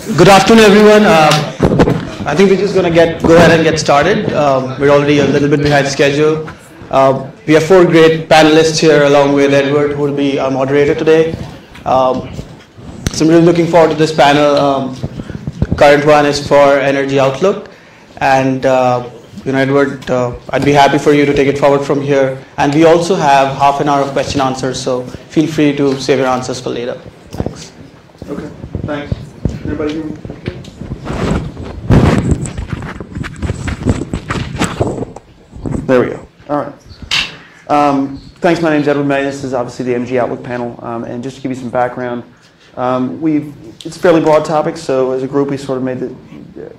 Good afternoon, everyone. I think we're just going to go ahead and get started. We're already a little bit behind schedule. We have four great panelists here, along with Edward, who will be our moderator today. So I'm really looking forward to this panel. Current one is for Energy Outlook, and Edward, I'd be happy for you to take it forward from here. And we also have half an hour of question answers, so feel free to save your answers for later. Thanks. Okay, thanks. Everybody hear me? There we go. All right. Thanks. My name's Edward May. This is obviously the Energy Outlook panel. And just to give you some background, it's a fairly broad topic. So as a group, we sort of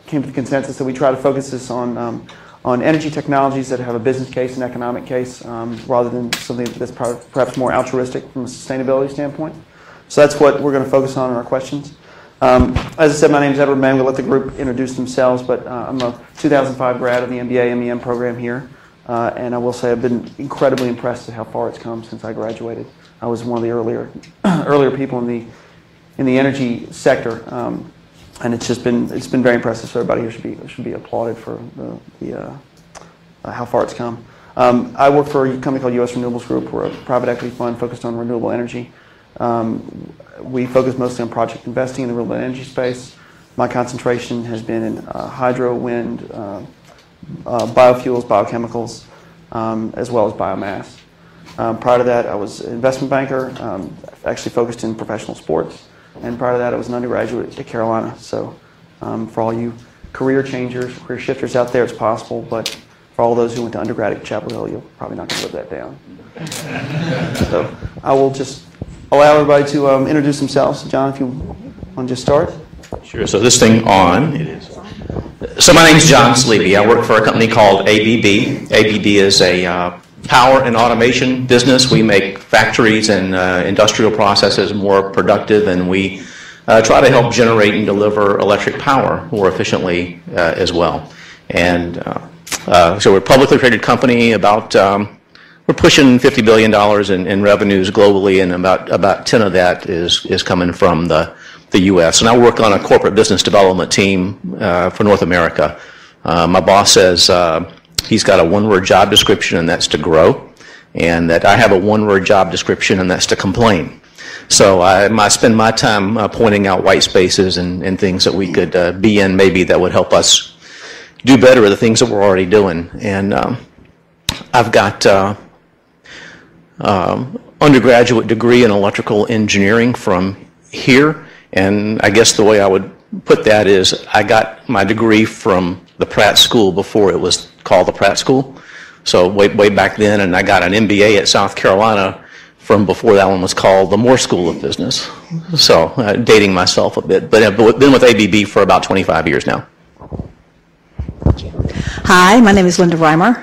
came to the consensus that we try to focus this on energy technologies that have a business case and economic case, rather than something that's perhaps more altruistic from a sustainability standpoint. So that's what we're going to focus on in our questions. As I said, my name is Edward May. We'll let the group introduce themselves, but I'm a 2005 grad of the MBA MEM program here. And I will say I've been incredibly impressed at how far it's come since I graduated. I was one of the earlier people in the energy sector, and it's been very impressive. So everybody here should be applauded for how far it's come. I work for a company called U.S. Renewables Group. We're a private equity fund focused on renewable energy. We focus mostly on project investing in the renewable energy space. My concentration has been in hydro, wind, biofuels, biochemicals, as well as biomass. Prior to that, I was an investment banker, actually focused in professional sports. And prior to that, I was an undergraduate at Carolina. So for all you career changers, career shifters out there, it's possible. But for all those who went to undergrad at Chapel Hill, you're probably not going to live that down. So I will just allow everybody to introduce themselves. John, if you want to just start. Sure. So this thing on. It is. So my name is John Saleeby. I work for a company called ABB. ABB is a power and automation business. We make factories and industrial processes more productive, and we try to help generate and deliver electric power more efficiently as well. And so we're a publicly traded company. We're pushing $50 billion in revenues globally, and about 10 of that is coming from the U.S. And I work on a corporate business development team for North America. My boss says he's got a one-word job description, and that's to grow, and that I have a one-word job description, and that's to complain. So I spend my time pointing out white spaces and things that we could be in maybe that would help us do better at the things that we're already doing. And I've got undergraduate degree in electrical engineering from here. And I guess the way I would put that is I got my degree from the Pratt School before it was called the Pratt School. So way back then, and I got an MBA at South Carolina from before that one was called the Moore School of Business. So dating myself a bit, but I've been with ABB for about 25 years now. Hi, my name is Linda Reimer,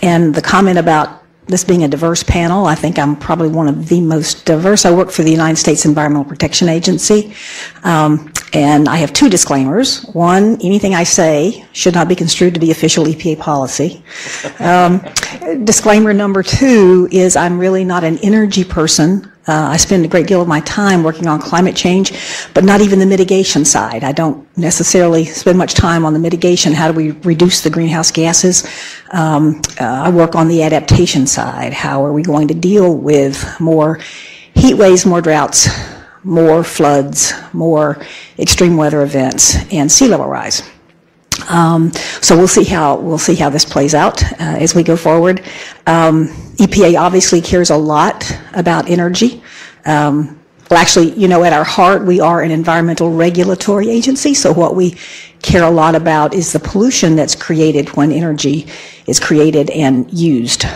and the comment about this being a diverse panel, I think I'm probably one of the most diverse. I work for the United States Environmental Protection Agency, and I have two disclaimers. One, anything I say should not be construed to be official EPA policy. Disclaimer number two is I'm really not an energy person. I spend a great deal of my time working on climate change, but not even the mitigation side. I don't necessarily spend much time on the mitigation. How do we reduce the greenhouse gases? I work on the adaptation side. How are we going to deal with more heat waves, more droughts, more floods, more extreme weather events, and sea level rise? So we'll see how this plays out as we go forward. EPA obviously cares a lot about energy. Well, actually, at our heart, we are an environmental regulatory agency. So what we care a lot about is the pollution that's created when energy is created and used.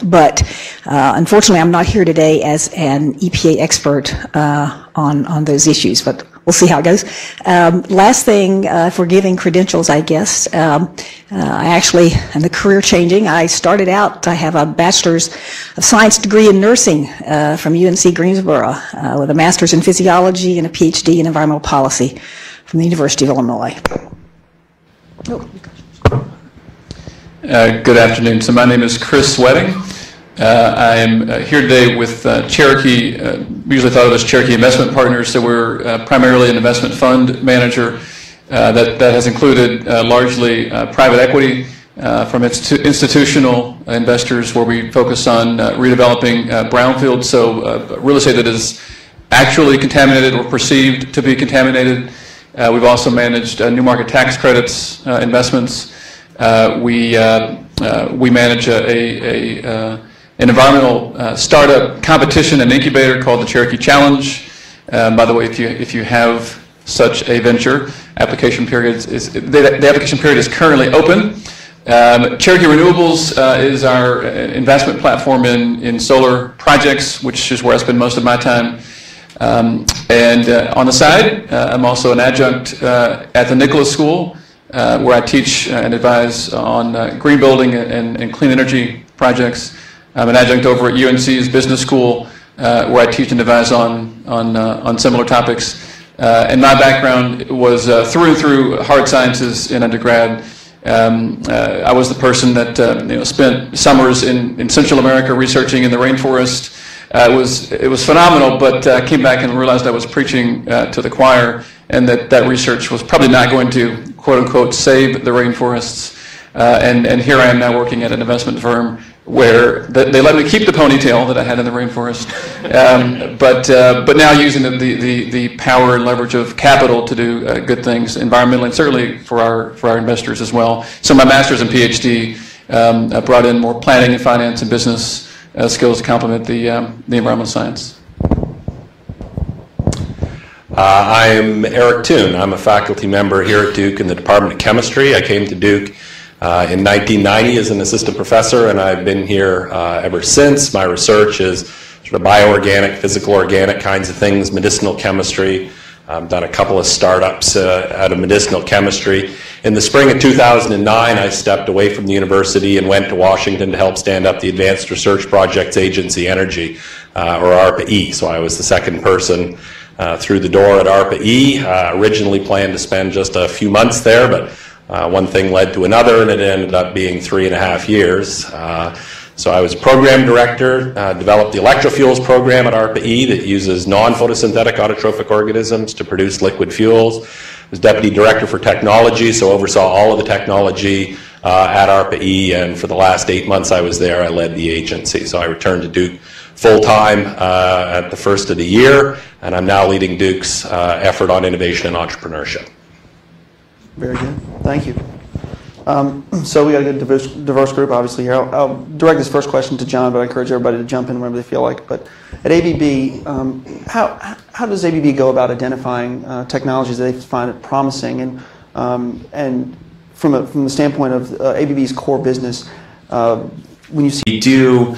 But unfortunately, I'm not here today as an EPA expert on those issues, but we'll see how it goes. Last thing, for giving credentials, I guess, I actually am the career changing. I started out, I have a Bachelor's of Science degree in nursing from UNC Greensboro with a Master's in Physiology and a PhD in Environmental Policy from the University of Illinois. Good afternoon. So my name is Chris Sweating. I'm here today with Cherokee usually thought of as Cherokee Investment Partners, so we're primarily an investment fund manager that has included largely private equity from institutional investors, where we focus on redeveloping brownfield, so real estate that is actually contaminated or perceived to be contaminated. We've also managed new market tax credits investments. We manage an environmental startup competition and incubator called the Cherokee Challenge. By the way, if you have such a venture, the application period is currently open. Cherokee Renewables is our investment platform in solar projects, which is where I spend most of my time. And on the side, I'm also an adjunct at the Nicholas School, where I teach and advise on green building and clean energy projects. I'm an adjunct over at UNC's Business School, where I teach and advise on similar topics. And my background was through and through hard sciences in undergrad. I was the person that spent summers in Central America researching in the rainforest. It was phenomenal, but I came back and realized I was preaching to the choir, and that research was probably not going to, quote unquote, save the rainforests. And here I am now working at an investment firm where they let me keep the ponytail that I had in the rainforest, but now using the power and leverage of capital to do good things environmentally, and certainly for our investors as well. So my master's and PhD brought in more planning and finance and business skills to complement the environmental science. I'm Eric Toon. I'm a faculty member here at Duke in the Department of Chemistry. I came to Duke in 1990 as an assistant professor, and I've been here ever since. My research is sort of bioorganic, physical organic kinds of things, medicinal chemistry. I've done a couple of startups out of medicinal chemistry. In the spring of 2009, I stepped away from the university and went to Washington to help stand up the Advanced Research Projects Agency Energy, or ARPA-E. So I was the second person through the door at ARPA-E. Originally planned to spend just a few months there, but one thing led to another, and it ended up being 3.5 years. So I was program director, developed the electrofuels program at ARPA-E that uses non-photosynthetic autotrophic organisms to produce liquid fuels. I was deputy director for technology, so oversaw all of the technology at ARPA-E, and for the last 8 months I was there, I led the agency. So I returned to Duke full-time at the first of the year, and I'm now leading Duke's effort on innovation and entrepreneurship. Very good. Thank you. So we got a good diverse group, obviously, here. I'll direct this first question to John, but I encourage everybody to jump in whenever they feel like. But at ABB, how does ABB go about identifying technologies that they find it promising? And from the standpoint of ABB's core business, when you see do you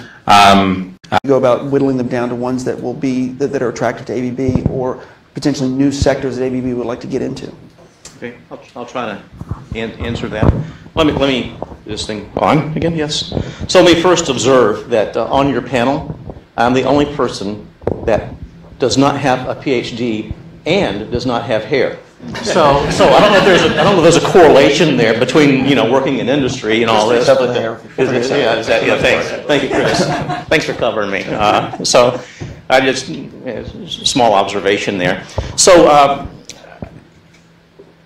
go about whittling them down to ones that will be that are attractive to ABB, or potentially new sectors that ABB would like to get into? Okay, I'll try to answer that. Let me this thing on again. Yes. So let me first observe that on your panel, I'm the only person that does not have a PhD and does not have hair. So I don't know if there's a correlation there between working in industry and all this. But thank you, Chris. Thanks for covering me. So I just small observation there. So.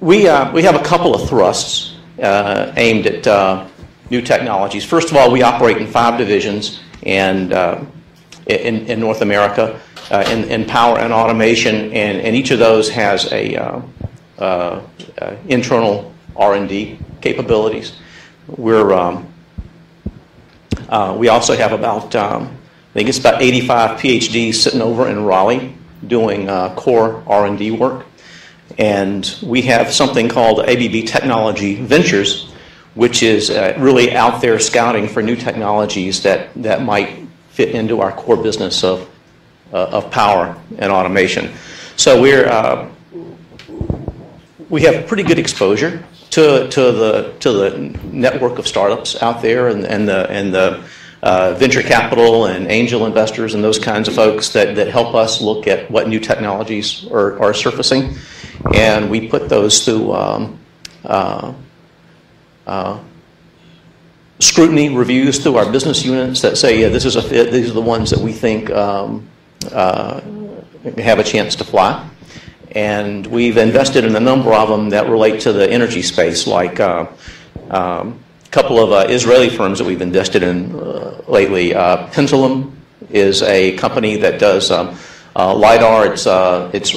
We have a couple of thrusts aimed at new technologies. First of all, we operate in 5 divisions and in North America in power and automation, and each of those has a internal R&D capabilities. We also have about I think it's about 85 PhDs sitting over in Raleigh doing core R&D work. And we have something called ABB Technology Ventures, which is really out there scouting for new technologies that might fit into our core business of power and automation. So we have pretty good exposure to the network of startups out there, and the venture capital and angel investors and those kinds of folks that help us look at what new technologies are surfacing. And we put those through scrutiny reviews through our business units that say, yeah, this is a fit. These are the ones that we think have a chance to fly. And we've invested in a number of them that relate to the energy space, like a couple of Israeli firms that we've invested in lately. Pendulum is a company that does LiDAR. It's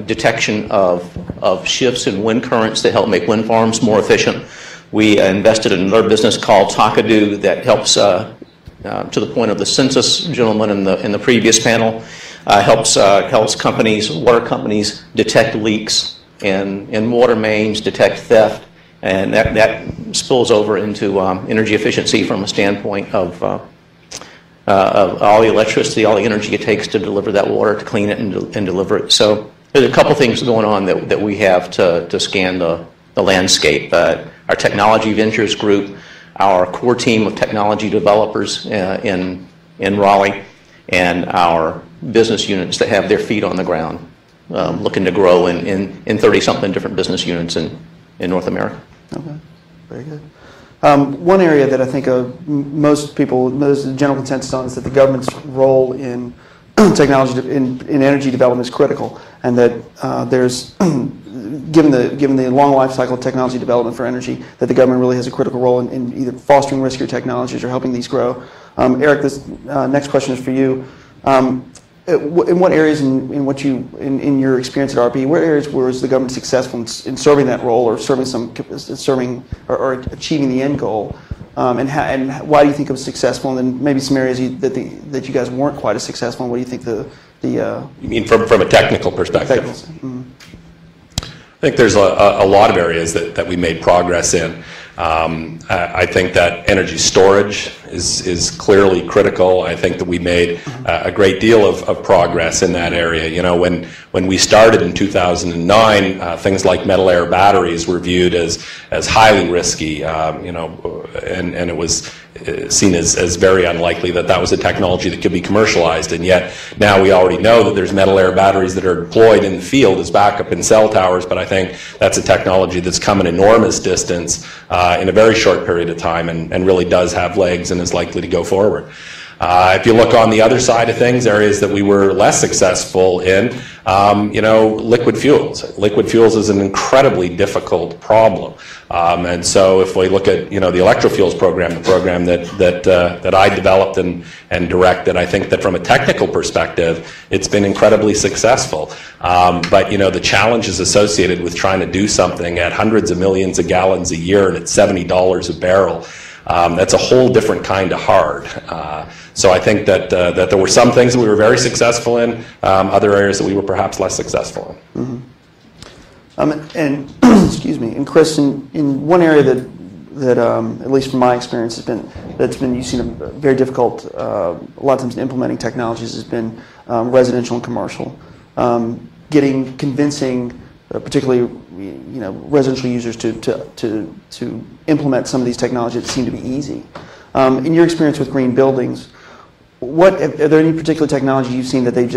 detection of shifts in wind currents that help make wind farms more efficient. We invested in another business called Takadu that helps, to the point of the census gentleman in the previous panel, helps companies, water companies, detect leaks in water mains, detect theft, and that spills over into energy efficiency from a standpoint of all the electricity, all the energy it takes to deliver that water, to clean it and deliver it. So there's a couple things going on that we have to scan the landscape. Our technology ventures group, our core team of technology developers in Raleigh, and our business units that have their feet on the ground, looking to grow in 30-something different business units in North America. Okay, very good. One area that I think most people, there's a general consensus on, is that the government's role in technology, in energy development is critical, and that there's, given the long life cycle of technology development for energy, that the government really has a critical role in either fostering riskier technologies or helping these grow. Eric, this next question is for you. In what areas, in your experience at RP, what areas was the government successful in serving that role, or serving or achieving the end goal, and why do you think it was successful? And then maybe some areas that you guys weren't quite as successful. And what do you think you mean from a technical perspective? Mm-hmm. I think there's a lot of areas that we made progress in. I think that energy storage is clearly critical. I think that we made a great deal of progress in that area. You know, when we started in 2009, things like metal air batteries were viewed as highly risky. You know, and it was seen as very unlikely that was a technology that could be commercialized. And yet now we already know that there's metal air batteries that are deployed in the field as backup in cell towers. But I think that's a technology that's come an enormous distance in a very short period of time, and really does have legs and is likely to go forward. If you look on the other side of things, areas that we were less successful in, you know, liquid fuels. Liquid fuels is an incredibly difficult problem. And so if we look at, you know, the electrofuels program, the program that I developed and directed, I think that from a technical perspective, it's been incredibly successful. But, you know, the challenges associated with trying to do something at hundreds of millions of gallons a year and at $70 a barrel, that's a whole different kind of hard. So I think that there were some things that we were very successful in, other areas that we were perhaps less successful in. Mm-hmm. And excuse me, and Chris, in one area that at least from my experience you've seen a very difficult a lot of times in implementing technologies has been residential and commercial, convincing particularly, you know, residential users to implement some of these technologies that seem to be easy. In your experience with green buildings, are there any particular technology you've seen that they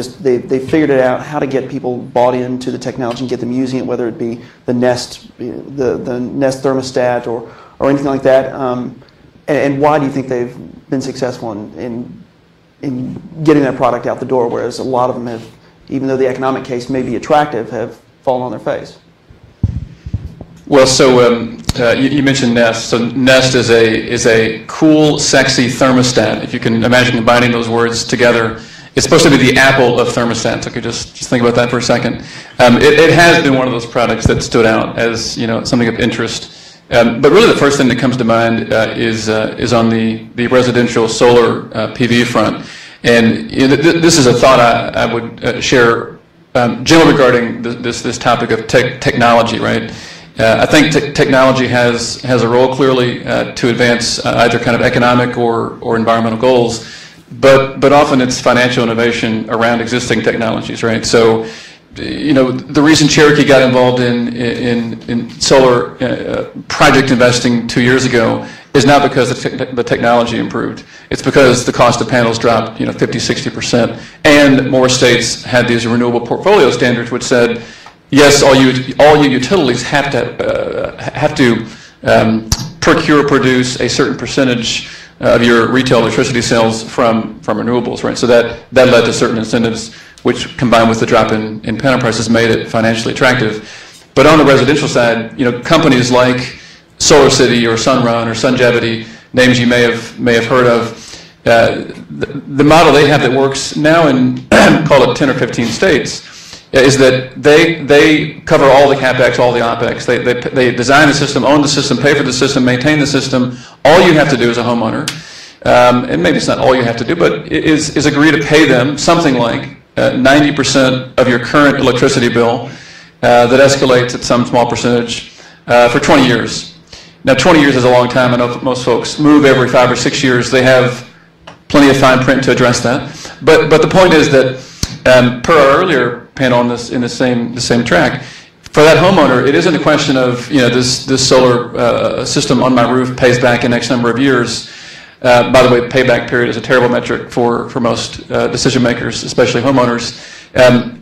figured it out how to get people bought into the technology and get them using it, whether it be the Nest thermostat or anything like that? And why do you think they've been successful in getting that product out the door, whereas a lot of them have, even though the economic case may be attractive, have fallen on their face? Well, so you mentioned Nest. So Nest is a cool, sexy thermostat. If you can imagine combining those words together, it's supposed to be the Apple of thermostats. Okay, just think about that for a second. It has been one of those products that stood out as, you know, something of interest. But really, the first thing that comes to mind is on the residential solar PV front. And you know, this is a thought I would share generally regarding this topic of technology, right? I think technology has a role clearly to advance either kind of economic or environmental goals, but often it's financial innovation around existing technologies, right? So, you know, the reason Cherokee got involved in solar project investing 2 years ago is not because the technology improved. It's because the cost of panels dropped, you know, 50, 60%, and more states had these renewable portfolio standards, which said, yes, all you utilities have to produce a certain percentage of your retail electricity sales from renewables, right? So that led to certain incentives, which combined with the drop in panel prices made it financially attractive. But on the residential side, companies like SolarCity or Sunrun or Sungevity, names you may have heard of, the model they have that works now in call it 10 or 15 states is that they cover all the capex, all the opex. They design the system, own the system, pay for the system, maintain the system. All you have to do as a homeowner, and maybe it's not all you have to do, but is agree to pay them something like 90% of your current electricity bill that escalates at some small percentage for 20 years. Now, 20 years is a long time. I know most folks move every 5 or 6 years. They have plenty of fine print to address that. But the point is that per our earlier panel on this in the same track, for that homeowner, it isn't a question of this solar system on my roof pays back in X number of years. By the way, payback period is a terrible metric for most decision makers, especially homeowners.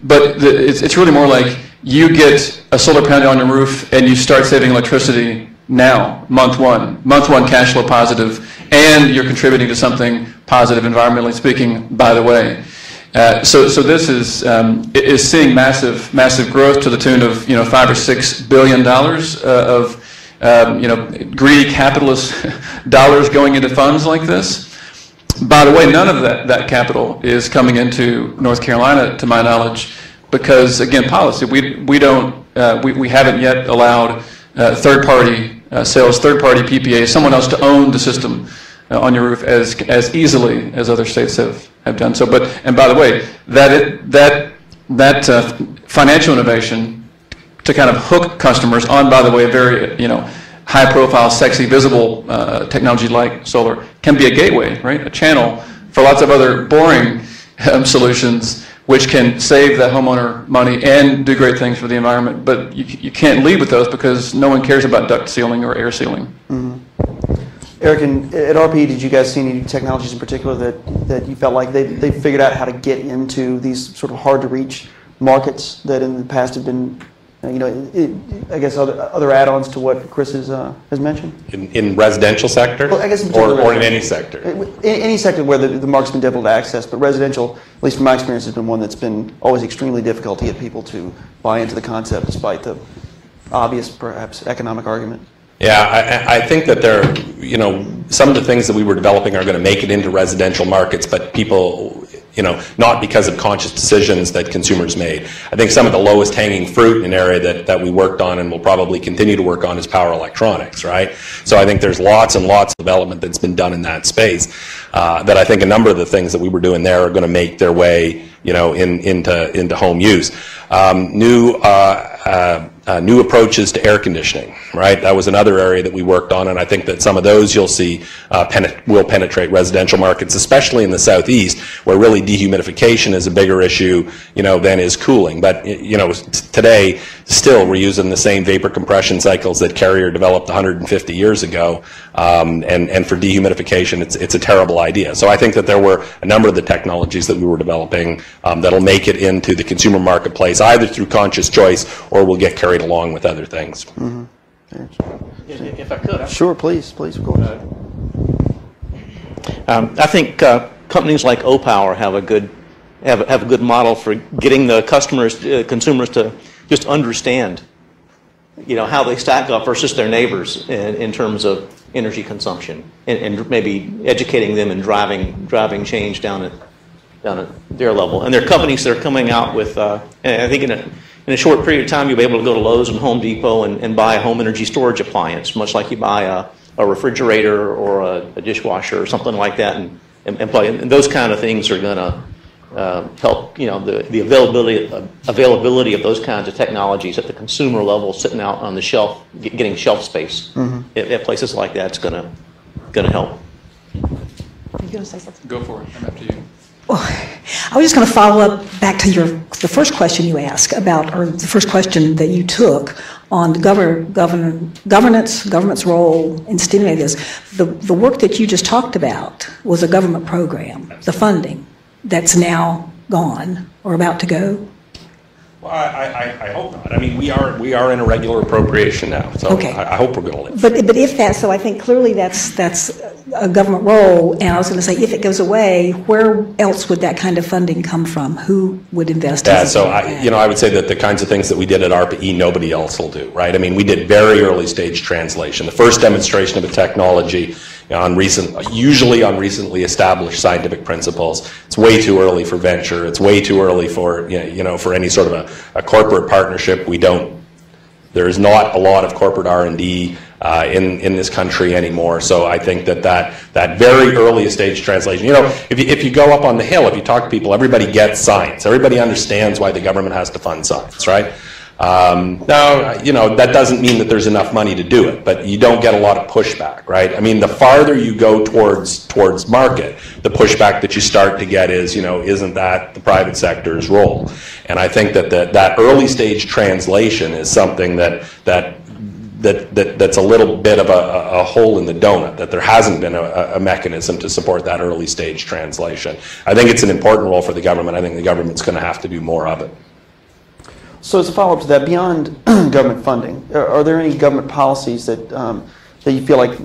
But it's really more like you get a solar panel on your roof and you start saving electricity now, month one cash flow positive, and you're contributing to something positive environmentally speaking, by the way. So this is seeing massive growth to the tune of $5 or $6 billion of greedy capitalist dollars going into funds like this. By the way, none of that capital is coming into North Carolina, to my knowledge, because again, policy. We haven't yet allowed third-party sales, third-party PPAs, someone else to own the system on your roof as easily as other states have done so. And by the way, that financial innovation to kind of hook customers on, by the way, a very high-profile, sexy, visible technology like solar can be a gateway, right? A channel for lots of other boring solutions, which can save the homeowner money and do great things for the environment. But you can't lead with those because no one cares about duct sealing or air sealing. Mm-hmm. Eric, at RP, did you guys see any technologies in particular that you felt like they figured out how to get into these sort of hard-to-reach markets that in the past have been, I guess other add-ons to what Chris has mentioned? In residential sector? Well, I guess or in any sector? Any sector where the market's been difficult to access, but residential, at least from my experience, has been one that's been always extremely difficult to get people to buy into the concept despite the obvious, perhaps, economic argument. Yeah, I think that some of the things that we were developing are going to make it into residential markets, but people, not because of conscious decisions that consumers made. I think some of the lowest hanging fruit in an area that we worked on and will probably continue to work on is power electronics, right? So I think there's lots and lots of development that's been done in that space that I think a number of the things that we were doing there are going to make their way, into home use. New approaches to air conditioning, right? That was another area that we worked on, and I think that some of those you'll see will penetrate residential markets, especially in the southeast, where really dehumidification is a bigger issue, than is cooling. But today, still we're using the same vapor compression cycles that Carrier developed 150 years ago, and for dehumidification, it's a terrible idea. So I think that there were a number of the technologies that we were developing that'll make it into the consumer marketplace, either through conscious choice or will get carried along with other things. Mm-hmm. If I could. Sure, please, of course. I think companies like OPower have a good model for getting the consumers to just understand, how they stack up versus their neighbors in terms of energy consumption, and maybe educating them and driving change down at their level. And there are companies that are coming out with, and I think in a short period of time, you'll be able to go to Lowe's and Home Depot and buy a home energy storage appliance, much like you buy a refrigerator or a dishwasher or something like that, and plug. And those kind of things are going to help, the availability of those kinds of technologies at the consumer level, sitting out on the shelf, getting shelf space at places like that's going to help. Are you going to say something? Go for it. I'm after you. Well, I was just going to follow up back to the first question you asked about, or the first question that you took on government's role in stimulating this. The work that you just talked about was a government program, the funding that's now gone or about to go. Well, I hope not. I mean, we are in a regular appropriation now, so okay. I hope we're going to live. But if that, so I think clearly that's a government role, and I was going to say, if it goes away, where else would that kind of funding come from? Who would invest? Yeah, so I would say that the kinds of things that we did at ARPA-E, nobody else will do, right? I mean, we did very early stage translation. The first demonstration of a technology usually on recently established scientific principles. It's way too early for venture. It's way too early for for any sort of a corporate partnership. There is not a lot of corporate R&D in this country anymore. So I think that very early stage translation. If you go up on the Hill, if you talk to people, everybody gets science. Everybody understands why the government has to fund science, right? Now, that doesn't mean that there's enough money to do it, but you don't get a lot of pushback, right? I mean, the farther you go towards market, the pushback that you start to get is, isn't that the private sector's role? And I think that early stage translation is something that's a little bit of a hole in the donut, that there hasn't been a mechanism to support that early stage translation. I think it's an important role for the government. I think the government's going to have to do more of it. So as a follow-up to that, beyond government funding, are there any government policies that you feel like,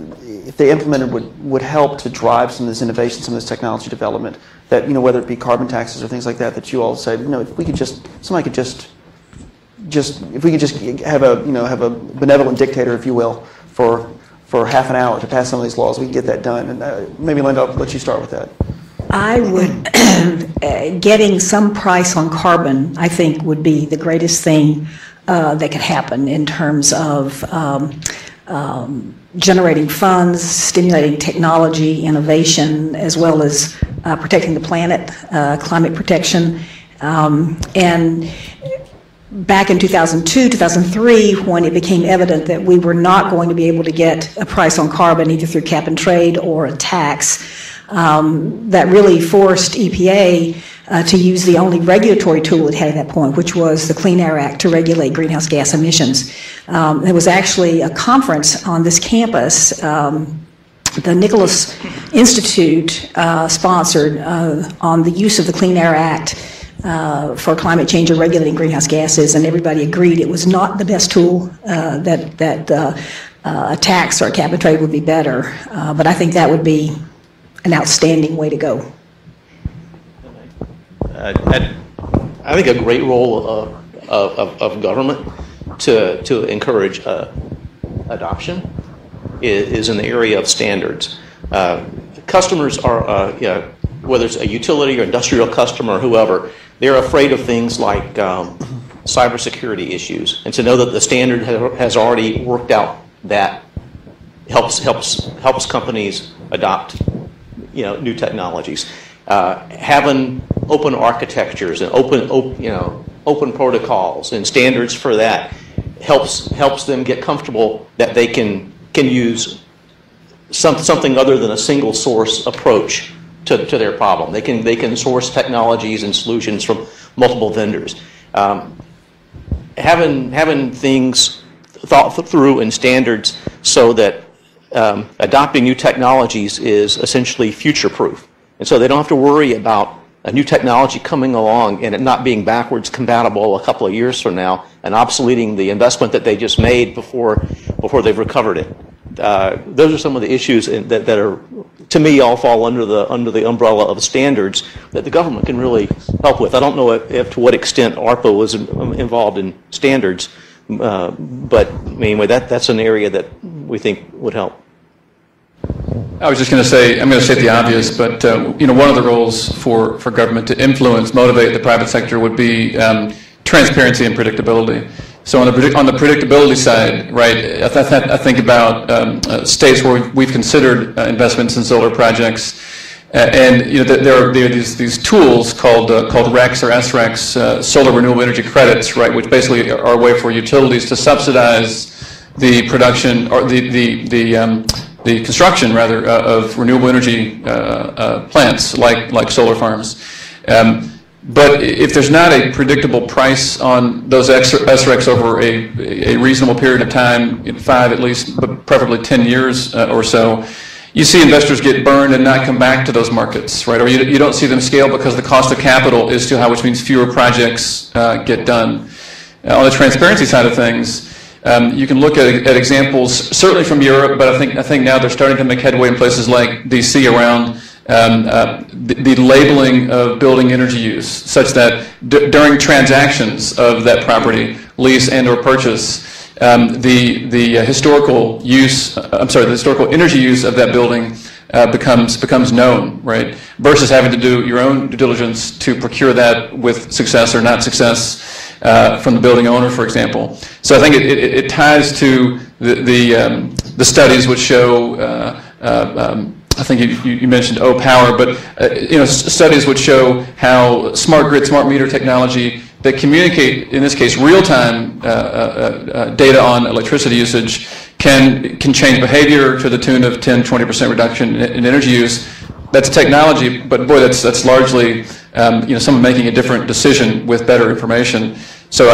if they implemented, would help to drive some of this innovation, some of this technology development? That whether it be carbon taxes or things like that, that you all say, if we could somebody could if we could just have a benevolent dictator, if you will, for half an hour to pass some of these laws, we can get that done. And maybe Linda, I'll let you start with that. I would, getting some price on carbon, I think, would be the greatest thing that could happen in terms of generating funds, stimulating technology, innovation, as well as protecting the planet, climate protection. And back in 2002, 2003, when it became evident that we were not going to be able to get a price on carbon either through cap and trade or a tax, that really forced EPA to use the only regulatory tool it had at that point, which was the Clean Air Act to regulate greenhouse gas emissions. There was actually a conference on this campus. The Nicholas Institute sponsored on the use of the Clean Air Act for climate change and regulating greenhouse gases, and everybody agreed it was not the best tool, that a tax or a cap and trade would be better. But I think that would be an outstanding way to go. I think a great role of government to encourage adoption is in the area of standards. Customers are, whether it's a utility or industrial customer or whoever, they're afraid of things like cybersecurity issues, and to know that the standard has already worked out that helps companies adopt new technologies. Having open architectures and open protocols and standards for that helps them get comfortable that they can use something other than a single source approach to their problem. They can source technologies and solutions from multiple vendors. Having things thought through in standards so that adopting new technologies is essentially future-proof. And so they don't have to worry about a new technology coming along and it not being backwards compatible a couple of years from now and obsoleting the investment that they just made before they've recovered it. Those are some of the issues that are, to me, all fall under the umbrella of standards that the government can really help with. I don't know if to what extent ARPA was involved in standards, but anyway, that's an area that we think would help. I was just going to say, I'm going to state the obvious, but one of the roles for government to influence, motivate the private sector would be transparency and predictability. So on the predictability side, right, I think about states where we've considered investments in solar projects, and there are these tools called RECs or SRECs, solar renewable energy credits, right, which basically are a way for utilities to subsidize the production or the construction, rather, of renewable energy plants like solar farms. But if there's not a predictable price on those SRECs over a reasonable period of time, 5 at least, but preferably 10 years or so, you see investors get burned and not come back to those markets, right? Or you don't see them scale because the cost of capital is too high, which means fewer projects get done. On the transparency side of things, You can look at examples, certainly from Europe, but I think now they're starting to make headway in places like D.C. around the labeling of building energy use, such that during transactions of that property, lease and/or purchase, the historical use, the historical energy use of that building becomes known, right? Versus having to do your own due diligence to procure that with success or not success from the building owner, for example. So I think it ties to the studies which show. I think you mentioned O-Power, but studies would show how smart grid, smart meter technology that communicate, in this case, real-time data on electricity usage can change behavior to the tune of 10-20% reduction in energy use. That's technology, but boy, that's largely someone making a different decision with better information. So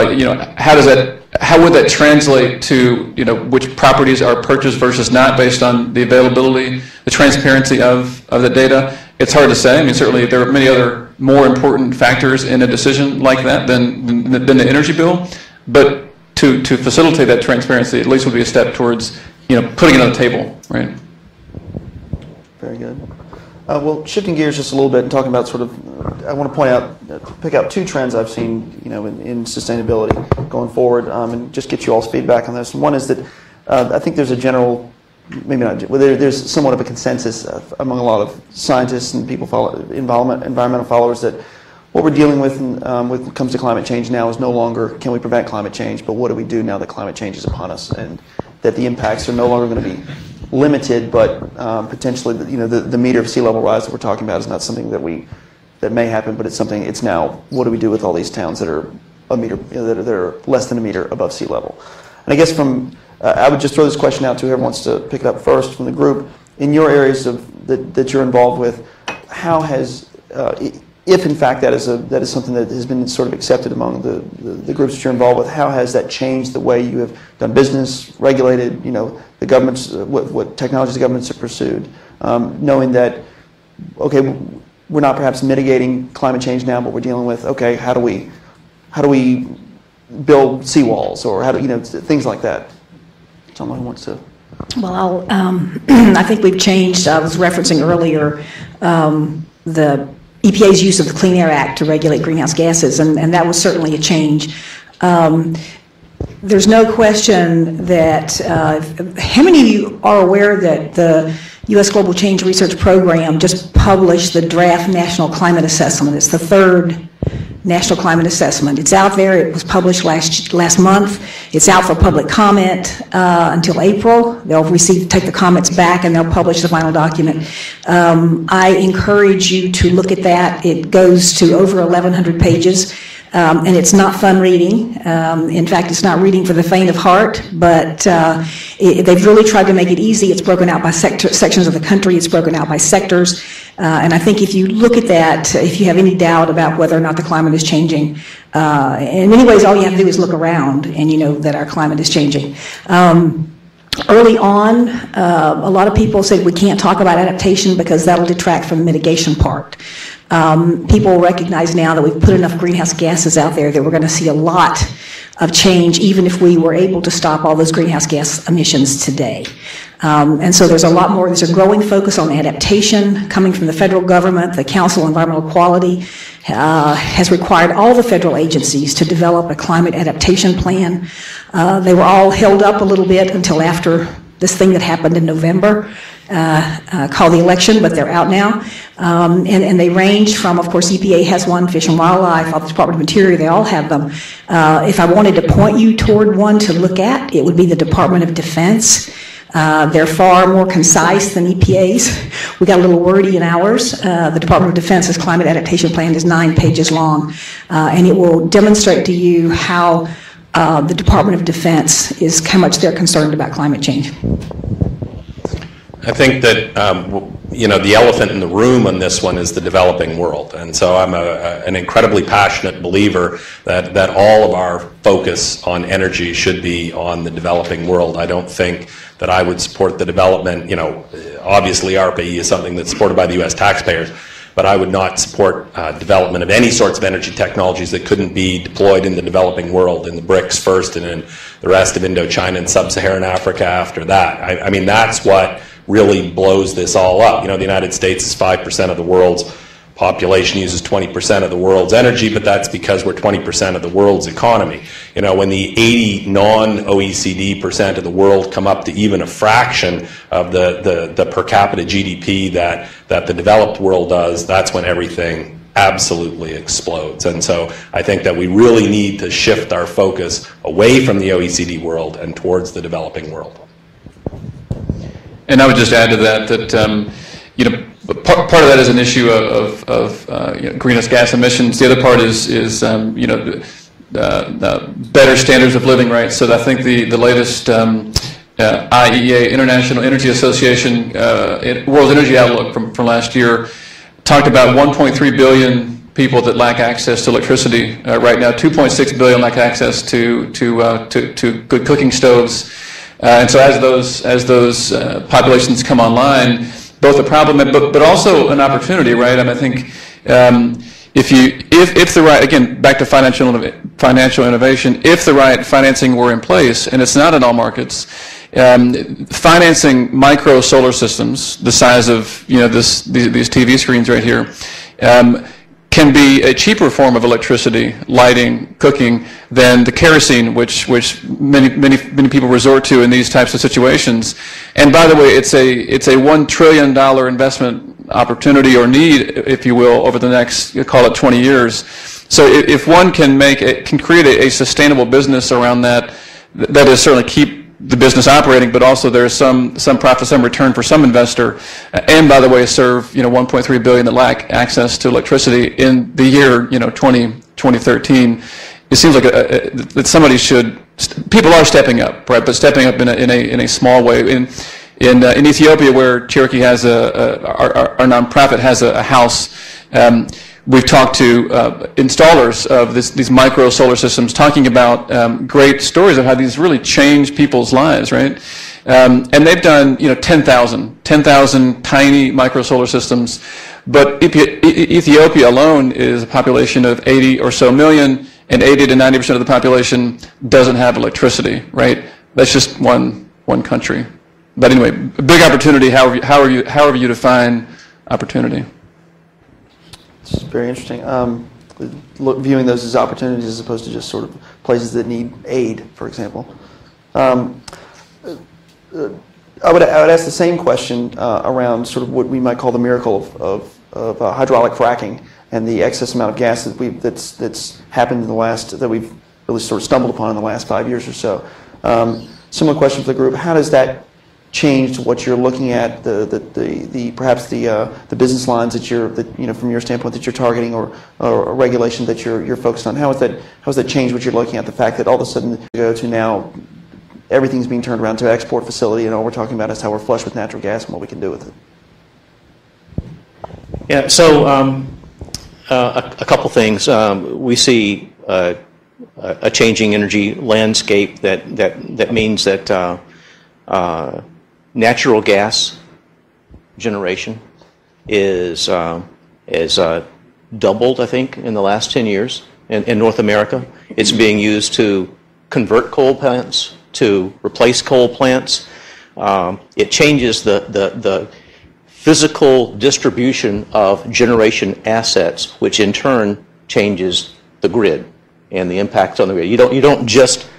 how would that translate to which properties are purchased versus not based on the availability, the transparency of the data? It's hard to say. I mean, certainly there are many other more important factors in a decision like that than the energy bill, but to facilitate that transparency, at least would be a step towards putting it on the table, right? Very good. Well, shifting gears just a little bit and talking about I want to pick out two trends I've seen, in sustainability going forward, and just get you all's feedback on this. And one is that I think there's a general, maybe not, there's somewhat of a consensus among a lot of scientists and people environmental followers that what we're dealing with when it comes to climate change now is no longer can we prevent climate change, but what do we do now that climate change is upon us, and that the impacts are no longer going to be limited, but potentially, the meter of sea level rise that we're talking about is not something that may happen, but it's now. What do we do with all these towns that are a meter, that are less than a meter above sea level? And I guess I would just throw this question out to whoever wants to pick it up first from the group. In your areas that you're involved with, how has, if in fact that is something that has been sort of accepted among the groups that you're involved with, how has that changed the way you have done business, regulated, the governments, what technologies the governments have pursued, knowing that, okay, we're not perhaps mitigating climate change now, but we're dealing with, okay, how do we build seawalls, or how do things like that? Someone who wants to. Well, I think we've changed. I was referencing earlier the EPA's use of the Clean Air Act to regulate greenhouse gases, and that was certainly a change. There's no question that, how many of you are aware that the U.S. Global Change Research Program just published the draft National Climate Assessment? It's the third National Climate Assessment. It's out there. It was published last month. It's out for public comment until April. They'll take the comments back, and they'll publish the final document. I encourage you to look at that. It goes to over 1,100 pages. And it's not fun reading. In fact, it's not reading for the faint of heart, but they've really tried to make it easy. It's broken out by sections of the country. It's broken out by sectors. And I think if you look at that, if you have any doubt about whether or not the climate is changing, in many ways all you have to do is look around and you know that our climate is changing. Early on, a lot of people said we can't talk about adaptation because that'll detract from the mitigation part. People recognize now that we've put enough greenhouse gases out there that we're going to see a lot of change even if we were able to stop all those greenhouse gas emissions today. And so there's a growing focus on adaptation coming from the federal government. The Council on Environmental Quality has required all the federal agencies to develop a climate adaptation plan. They were all held up a little bit until after this thing that happened in November called the election, but they're out now. And they range from, of course, EPA has one, Fish and Wildlife, the Department of Interior, they all have them. If I wanted to point you toward one to look at, it would be the Department of Defense. They're far more concise than EPA's. We got a little wordy in ours. The Department of Defense's climate adaptation plan is 9 pages long, and it will demonstrate to you how the Department of Defense how much they're concerned about climate change. I think that the elephant in the room on this one is the developing world, and so I'm an incredibly passionate believer that all of our focus on energy should be on the developing world. I don't think that I would support the development. Obviously ARPA-E is something that's supported by the U.S. taxpayers, but I would not support development of any sorts of energy technologies that couldn't be deployed in the developing world, in the BRICS first, and in the rest of Indochina and Sub-Saharan Africa after that. I mean, that's what really blows this all up. You know, the United States is 5% of the world's population, uses 20% of the world's energy, but that's because we're 20% of the world's economy. You know, when the 80 non-OECD % of the world come up to even a fraction of the per capita GDP that the developed world does, that's when everything absolutely explodes. And so I think that we really need to shift our focus away from the OECD world and towards the developing world. And I would just add to that you know, part of that is an issue of you know, greenhouse gas emissions. The other part is you know, better standards of living, right? So I think the latest IEA, International Energy Association, World Energy Outlook from last year talked about 1.3 billion people that lack access to electricity right now. 2.6 billion lack access to good cooking stoves. And so as those populations come online, both a problem but also an opportunity, right? I mean, I think if the right, again, back to financial innovation, if the right financing were in place, and it's not in all markets, financing micro solar systems the size of, you know, these TV screens right here, can be a cheaper form of electricity, lighting, cooking, than the kerosene, which many people resort to in these types of situations. And by the way, it's a $1 trillion investment opportunity or need, if you will, over the next, call it 20 years. So if one can create a sustainable business around that is certainly keep the business operating, but also there's some profit, some return for some investor, and by the way, serve, you know, 1.3 billion that lack access to electricity in the year, you know, 2013. It seems like that somebody should. People are stepping up, right? But stepping up in a small way. In Ethiopia, where Cherokee has our nonprofit has a house. We've talked to installers of these micro solar systems, talking about great stories of how these really change people's lives, right? And they've done, you know, 10,000 tiny micro solar systems, but Ethiopia alone is a population of 80 or so million, and 80 to 90% of the population doesn't have electricity, right? That's just one country. But anyway, a big opportunity. However you define opportunity. It's very interesting. Viewing those as opportunities as opposed to just sort of places that need aid, for example. I would ask the same question around sort of what we might call the miracle of hydraulic fracking and the excess amount of gas that's happened in the last, that we've really sort of stumbled upon in the last 5 years or so. Similar question for the group: how does that change what you're looking at, perhaps the business lines that you know, from your standpoint, that you're targeting, or a regulation that you're focused on? How has that changed what you're looking at? The fact that all of a sudden you go to now everything's being turned around to export facility, and all we're talking about is how we're flush with natural gas and what we can do with it. Yeah. So a couple things. We see a changing energy landscape that means that natural gas generation is doubled, I think, in the last 10 years in North America. It's being used to convert coal plants, to replace coal plants. It changes the physical distribution of generation assets, which in turn changes the grid and the impacts on the grid. You don't just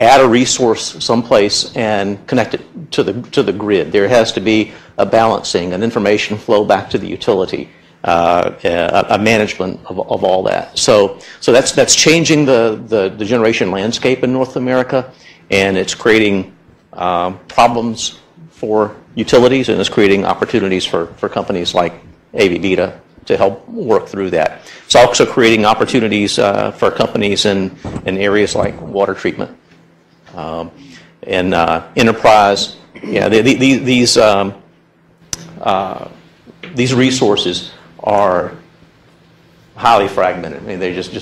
add a resource someplace and connect it to the grid. There has to be a balancing, an information flow back to the utility, a management of all that. So that's changing the generation landscape in North America, and it's creating problems for utilities, and it's creating opportunities for companies like ABB to help work through that. It's also creating opportunities for companies in areas like water treatment. And enterprise, yeah, these resources are highly fragmented. I mean, they're just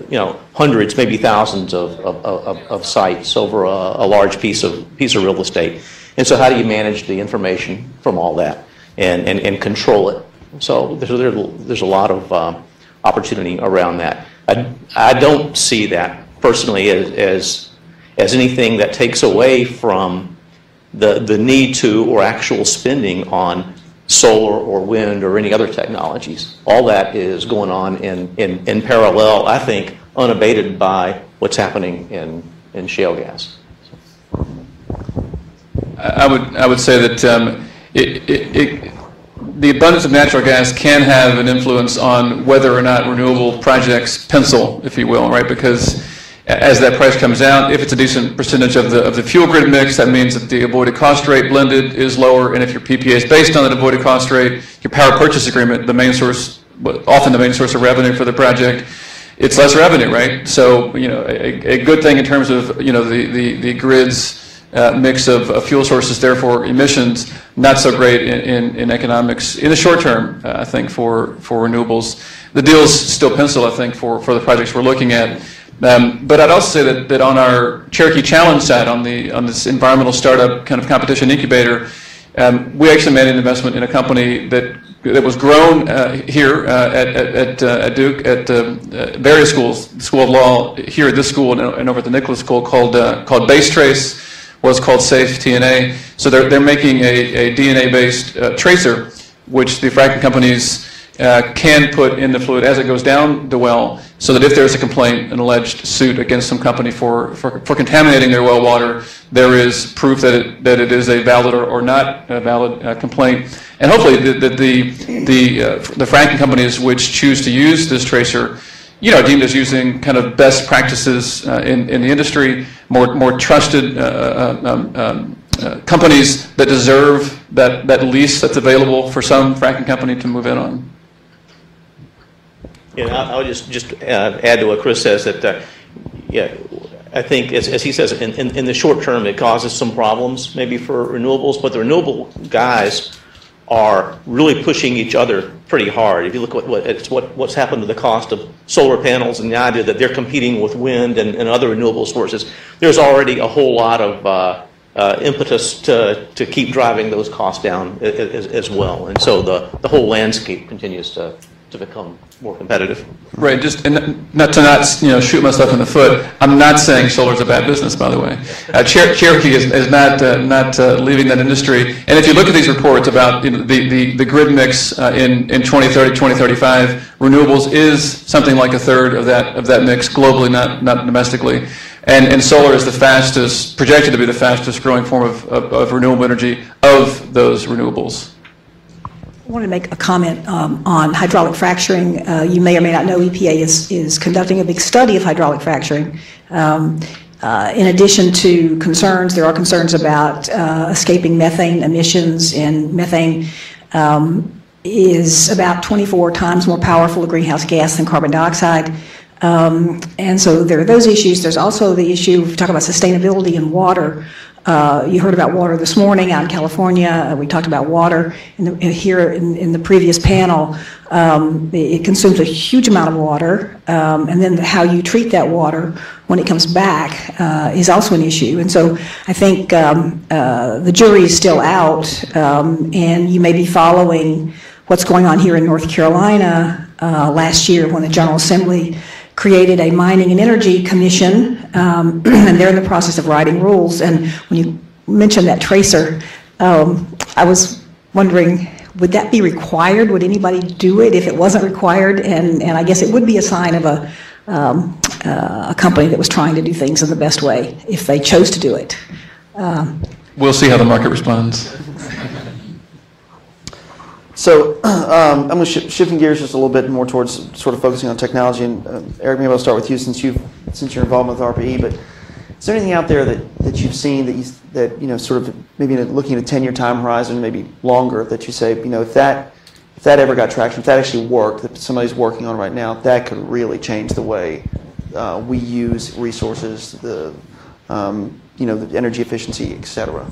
you know, hundreds, maybe thousands of sites over a large piece of real estate. And so, how do you manage the information from all that? and control it. So there's a lot of opportunity around that. I don't see that personally as anything that takes away from the need to or actual spending on solar or wind or any other technologies. All that is going on in parallel, I think, unabated by what's happening in shale gas. I would say that the abundance of natural gas can have an influence on whether or not renewable projects pencil, if you will, right? Because as that price comes out, if it's a decent percentage of the fuel grid mix, that means that the avoided cost rate blended is lower, and if your PPA is based on that avoided cost rate, your power purchase agreement, the main source, often the main source of revenue for the project, it's less revenue, right? So, you know, a good thing in terms of, you know, the grid's mix of fuel sources, therefore emissions, not so great in economics in the short term, I think, for renewables. The deals still pencil, I think, for the projects we're looking at. But I'd also say that on our Cherokee Challenge side, on this environmental startup kind of competition incubator, we actually made an investment in a company that was grown here at Duke at various schools, the School of Law here at this school and over at the Nicholas School, called Base Trace, what's called Safe TNA. So they're making a DNA-based tracer, which the fracking companies can put in the fluid as it goes down the well, so that if there's a complaint, an alleged suit against some company for contaminating their well water, there is proof that it is a valid or not a valid complaint. And hopefully the fracking companies which choose to use this tracer, you know, deemed as using kind of best practices in the industry, more trusted companies that deserve that lease that's available for some fracking company to move in on. Yeah, I would just add to what Chris says that, yeah, I think as he says, in the short term it causes some problems maybe for renewables, but the renewable guys are really pushing each other pretty hard. If you look at what's happened to the cost of solar panels and the idea that they're competing with wind and other renewable sources, there's already a whole lot of impetus to keep driving those costs down as well. And so the whole landscape continues to become more competitive. Right. Just and not shoot myself in the foot. I'm not saying solar is a bad business, by the way. Cherokee is not leaving that industry. And if you look at these reports about the grid mix in 2030, 2035, renewables is something like a third of that mix globally, not domestically. And solar is projected to be the fastest growing form of renewable energy of those renewables. I wanted to make a comment on hydraulic fracturing. You may or may not know EPA is conducting a big study of hydraulic fracturing. In addition to concerns, there are concerns about escaping methane emissions, and methane is about 24 times more powerful a greenhouse gas than carbon dioxide. And so there are those issues. There's also the issue, we talk about sustainability in water. You heard about water this morning out in California. We talked about water here in the previous panel. It consumes a huge amount of water, and then how you treat that water when it comes back is also an issue. And so I think the jury is still out, and you may be following what's going on here in North Carolina last year when the General Assembly created a Mining and Energy Commission, and they're in the process of writing rules. And when you mentioned that tracer, I was wondering, would that be required? Would anybody do it if it wasn't required? And I guess it would be a sign of a company that was trying to do things in the best way if they chose to do it. We'll see how the market responds. So I'm going to shifting gears just a little bit more towards sort of focusing on technology. And Eric, maybe I'll start with you since you're involved with RPE. But is there anything out there that you've seen that sort of maybe looking at a 10-year time horizon, maybe longer, that you say, if that ever got traction, if that actually worked, that somebody's working on right now, that could really change the way we use resources, the energy efficiency, et cetera.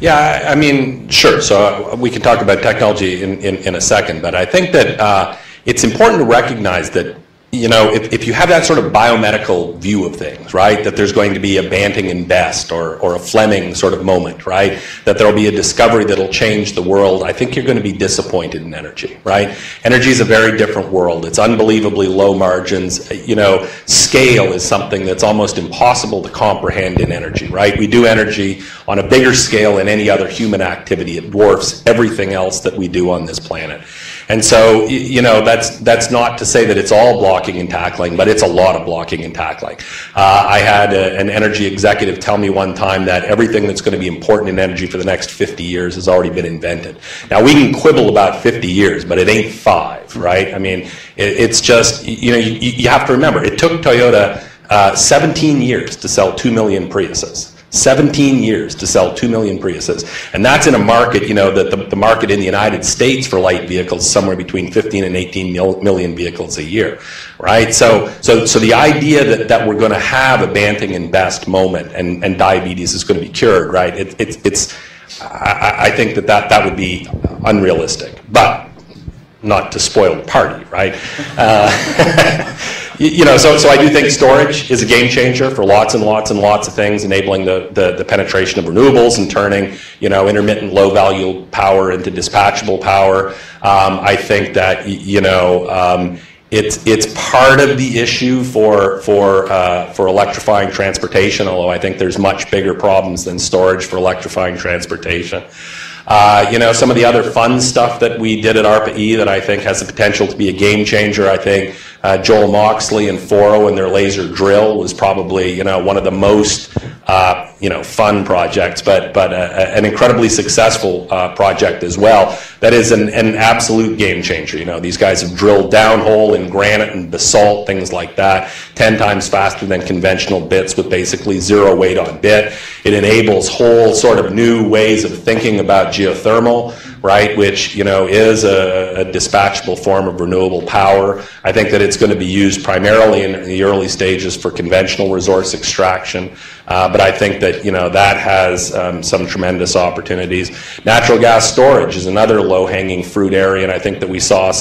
Yeah, I mean, sure. So we can talk about technology in a second, but I think that it's important to recognize that, if you have that sort of biomedical view of things, right, that there's going to be a Banting and Best or a Fleming sort of moment, right, that there will be a discovery that will change the world, I think you're going to be disappointed in energy, right? Energy is a very different world. It's unbelievably low margins. Scale is something that's almost impossible to comprehend in energy, right? We do energy on a bigger scale than any other human activity. It dwarfs everything else that we do on this planet. And so, that's not to say that it's all blocking and tackling, but it's a lot of blocking and tackling. I had an energy executive tell me one time that everything that's going to be important in energy for the next 50 years has already been invented. Now, we can quibble about 50 years, but it ain't 5, right? I mean, it's just, you have to remember, it took Toyota 17 years to sell 2 million Priuses. 17 years to sell 2 million Priuses. And that's in a market, that the market in the United States for light vehicles is somewhere between 15 and 18 million vehicles a year, right? So the idea that we're going to have a Banting and Best moment and diabetes is going to be cured, right? I think that would be unrealistic, but not to spoil the party, right? So I do think storage is a game changer for lots and lots and lots of things, enabling the penetration of renewables and turning, intermittent low value power into dispatchable power. I think that, it's part of the issue for electrifying transportation, although I think there's much bigger problems than storage for electrifying transportation. Some of the other fun stuff that we did at ARPA-E that I think has the potential to be a game changer. I think Joel Moxley and Foro and their laser drill was probably, one of the most, fun projects, but an incredibly successful project as well. That is an absolute game changer. These guys have drilled downhole in granite and basalt, things like that, 10 times faster than conventional bits with basically 0 weight on bit. It enables whole sort of new ways of thinking about geothermal, right, which, is a dispatchable form of renewable power. I think that it's going to be used primarily in the early stages for conventional resource extraction, but I think that, that has some tremendous opportunities. Natural gas storage is another low-hanging fruit area, and I think that we saw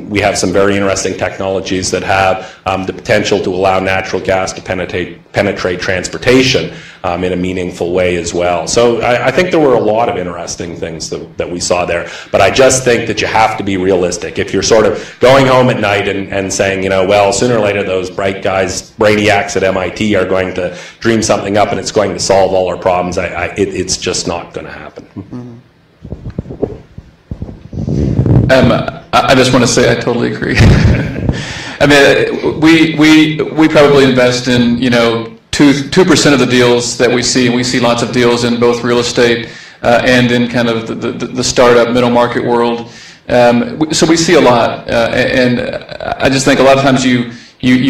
we have some very interesting technologies that have the potential to allow natural gas to penetrate transportation in a meaningful way as well. So I think there were a lot of interesting things that we saw there, but I just think that you have to be realistic. If you're sort of going home at night and saying, well, sooner or later those bright guys, brainiacs at MIT are going to dream something up and it's going to solve all our problems, it's just not going to happen. I just want to say I totally agree. I mean, we probably invest in 2% of the deals that we see, and we see lots of deals in both real estate and in kind of the startup middle market world. So we see a lot, and I just think a lot of times you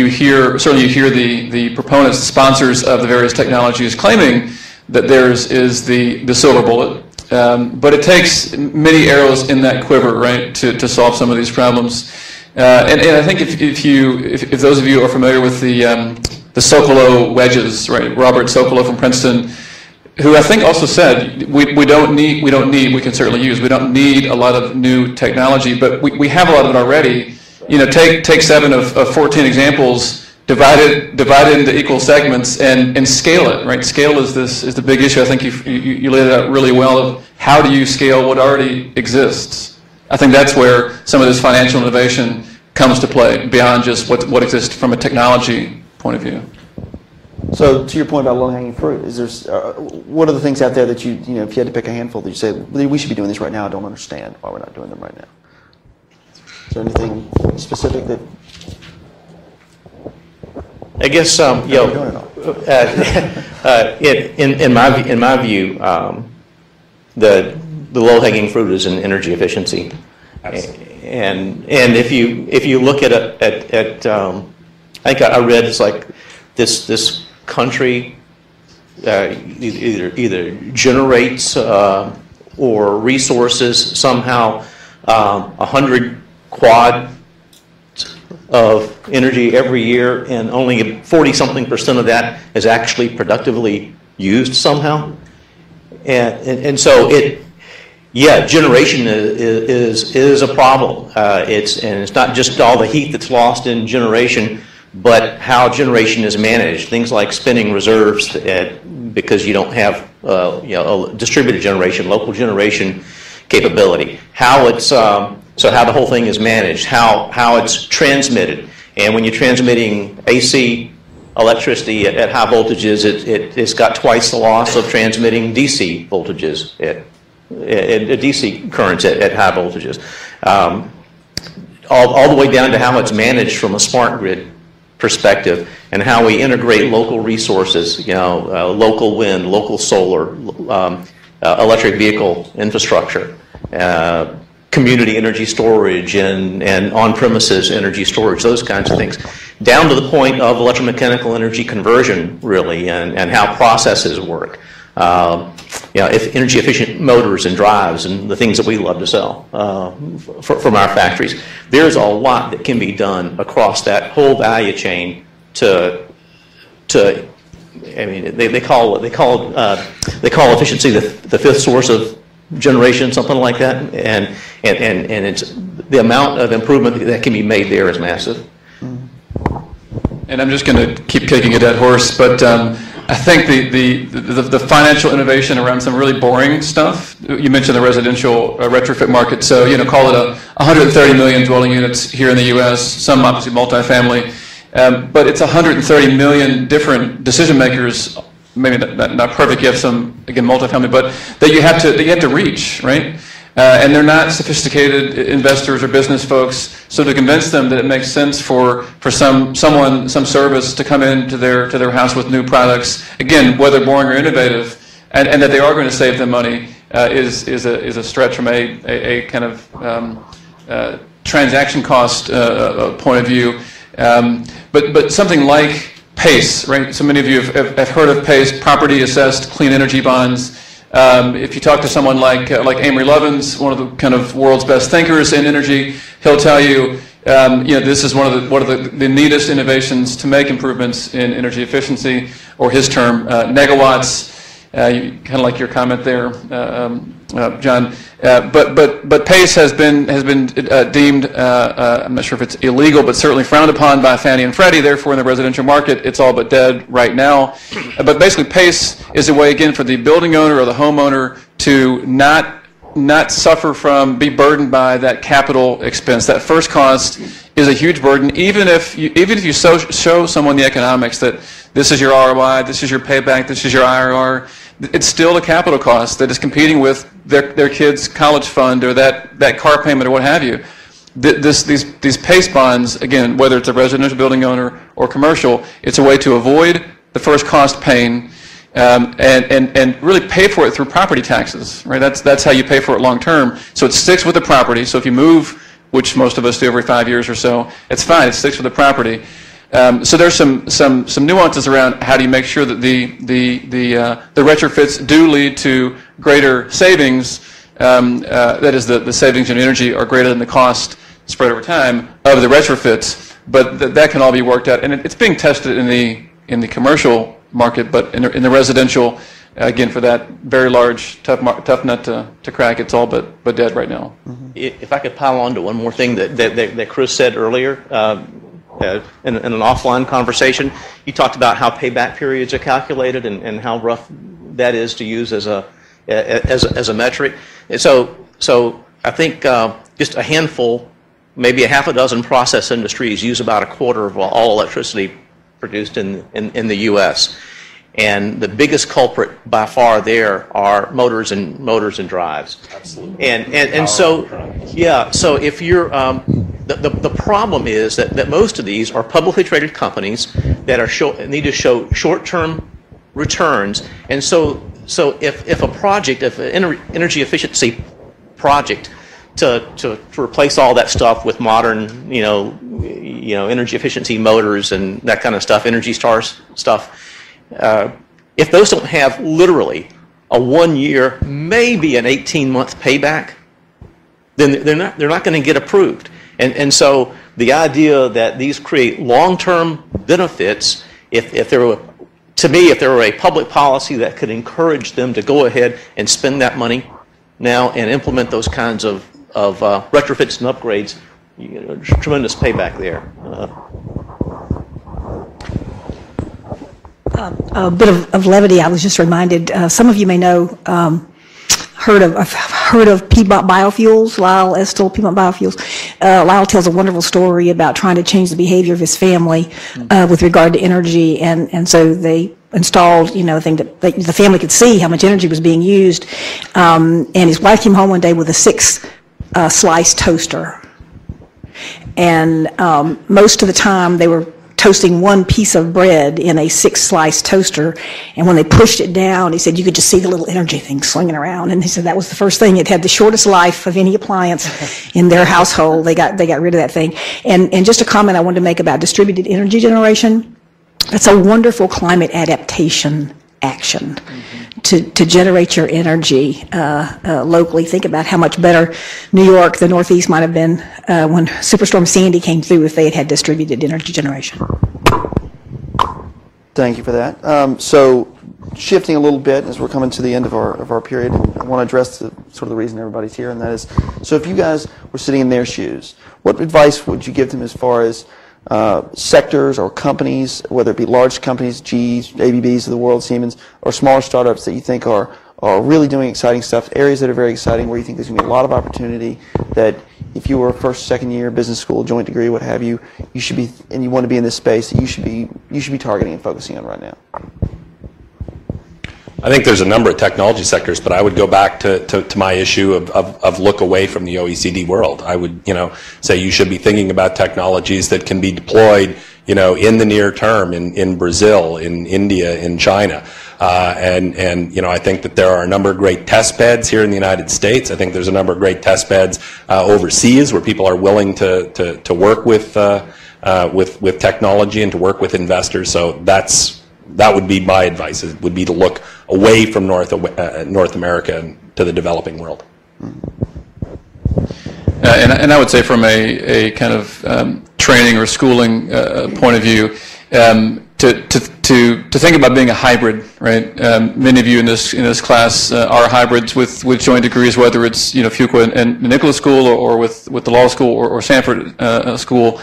hear the proponents, the sponsors of the various technologies claiming that theirs is the silver bullet. But it takes many arrows in that quiver, right, to solve some of these problems. And I think if those of you are familiar with the Socolow wedges, right, Robert Socolow from Princeton, who I think also said we can certainly use, we don't need a lot of new technology, but we have a lot of it already. Take 7 of 14 examples, divide it into equal segments and scale it, right? Scale is the big issue. I think you laid it out really well of how do you scale what already exists. I think that's where some of this financial innovation comes to play beyond just what exists from a technology point of view. So to your point about low-hanging fruit, is there what are the things out there that if you had to pick a handful that you say we should be doing this right now, I don't understand why we're not doing them right now? Is there anything specific that? I guess in my view, the low-hanging fruit is in energy efficiency. Absolutely. And if you look at I think I read it's like this country either generates or resources somehow 100 quad of energy every year, and only 40-something% of that is actually productively used somehow. And so Yeah, generation is a problem. It's not just all the heat that's lost in generation, but how generation is managed. Things like spinning reserves because you don't have a distributed generation, local generation capability. How it's so how the whole thing is managed, how it's transmitted, and when you're transmitting AC electricity at high voltages, it's got twice the loss of transmitting DC voltages at DC currents at high voltages. All the way down to how it's managed from a smart grid perspective and how we integrate local resources, local wind, local solar, electric vehicle infrastructure, community energy storage and on-premises energy storage, those kinds of things, down to the point of electromechanical energy conversion, really, and how processes work. If energy efficient motors and drives and the things that we love to sell from our factories. There's a lot that can be done across that whole value chain to I mean, they call efficiency the fifth source of generation, something like that, and it's the amount of improvement that can be made there is massive. And I'm just going to keep kicking a dead horse, but I think the financial innovation around some really boring stuff. You mentioned the residential retrofit market, so call it 130 million dwelling units here in the U.S. Some obviously multifamily, but it's 130 million different decision makers. Maybe not perfect. You have some again multifamily, but that you have to reach, right? And they're not sophisticated investors or business folks. So to convince them that it makes sense for some service to come into their house with new products, again, whether boring or innovative, and that they are going to save them money, is a stretch from a kind of transaction cost point of view. But something like PACE, right? So many of you have heard of PACE, property assessed clean energy bonds. If you talk to someone like Amory Lovins, one of the kind of world's best thinkers in energy, he'll tell you, this is one of the neatest innovations to make improvements in energy efficiency, or his term, negawatts. Kind of like your comment there, John. But PACE has been deemed, I'm not sure if it's illegal, but certainly frowned upon by Fannie and Freddie. Therefore, in the residential market, it's all but dead right now. But basically, PACE is a way, again, for the building owner or the homeowner to not suffer from, be burdened by that capital expense. That first cost is a huge burden, even if you show someone the economics that this is your ROI, this is your payback, this is your IRR. It's still a capital cost that is competing with their kid's college fund or that car payment or what have you. These PACE bonds, again, whether it's a residential building owner or commercial, it's a way to avoid the first cost pain and really pay for it through property taxes, right? That's how you pay for it long term. So it sticks with the property. So if you move, which most of us do every 5 years or so, it's fine. It sticks with the property. So there's some nuances around how do you make sure that the retrofits do lead to greater savings. That is, the savings in energy are greater than the cost spread over time of the retrofits. But that can all be worked out, and it's being tested in the commercial market, but in the residential, again, for that very large tough nut to crack, it's all but dead right now. Mm-hmm. If I could pile on to one more thing that Chris said earlier. In an offline conversation, you talked about how payback periods are calculated and how rough that is to use as a metric. And so I think just a handful, maybe a half a dozen process industries use about a quarter of all electricity produced in the U.S. And the biggest culprit by far there are motors and drives. Absolutely. And so, yeah. So if you're the problem is that most of these are publicly traded companies that need to show short-term returns, and so if a project, if an energy efficiency project to replace all that stuff with modern energy efficiency motors and that kind of stuff, Energy Star stuff, if those don't have literally a 1 year, maybe an 18-month payback, then they're not going to get approved. And so the idea that these create long-term benefits, if there were a public policy that could encourage them to go ahead and spend that money now and implement those kinds of retrofits and upgrades, you get a tremendous payback there. A bit of levity. I was just reminded. Some of you may know, heard of Piedmont Biofuels. Lyle Estill, Piedmont Biofuels. Lyle tells a wonderful story about trying to change the behavior of his family with regard to energy, and so they installed, a thing that the family could see how much energy was being used. And his wife came home one day with a 6-slice toaster, and most of the time they were toasting one piece of bread in a 6-slice toaster, and when they pushed it down, he said you could just see the little energy thing swinging around, and he said that was the first thing. It had the shortest life of any appliance in their household. They got rid of that thing. And just a comment I wanted to make about distributed energy generation. That's a wonderful climate adaptation action to generate your energy locally. Think about how much better New York, the Northeast might have been when Superstorm Sandy came through if they had had distributed energy generation. Thank you for that. So shifting a little bit as we're coming to the end of our period, I want to address sort of the reason everybody's here, and that is, so if you guys were sitting in their shoes, what advice would you give them as far as sectors or companies, whether it be large companies, GEs, ABBs of the world, Siemens, or smaller startups that you think are really doing exciting stuff, areas that are very exciting where you think there's going to be a lot of opportunity, that if you were a first, second year business school, joint degree, what have you, you should be, and you want to be in this space, that you should be targeting and focusing on right now? I think there's a number of technology sectors, but I would go back to my issue of look away from the OECD world. I would, say you should be thinking about technologies that can be deployed, in the near term in Brazil, in India, in China. And I think that there are a number of great test beds here in the United States. I think there's a number of great test beds overseas where people are willing to work with technology and to work with investors. So that would be my advice. It would be to look away from North America and to the developing world. And I would say from a kind of training or schooling point of view, to think about being a hybrid, right? Many of you in this class are hybrids with joint degrees, whether it's Fuqua and Nicholas School or with the law school or Stanford School,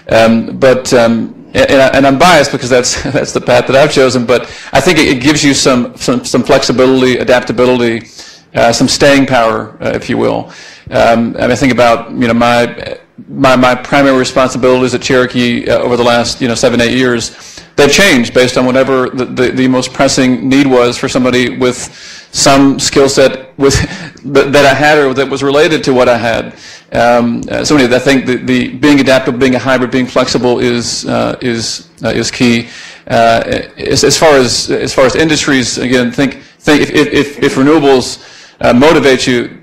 and I'm biased because that's the path that I've chosen. But I think it gives you some flexibility, adaptability, some staying power, if you will. And I think about my primary responsibilities at Cherokee over the last 7-8 years. They've changed based on whatever the most pressing need was for somebody with some skill set that I had or that was related to what I had. So anyway, I think the being adaptable, being a hybrid, being flexible is key. As far as industries, again, think if renewables motivate you,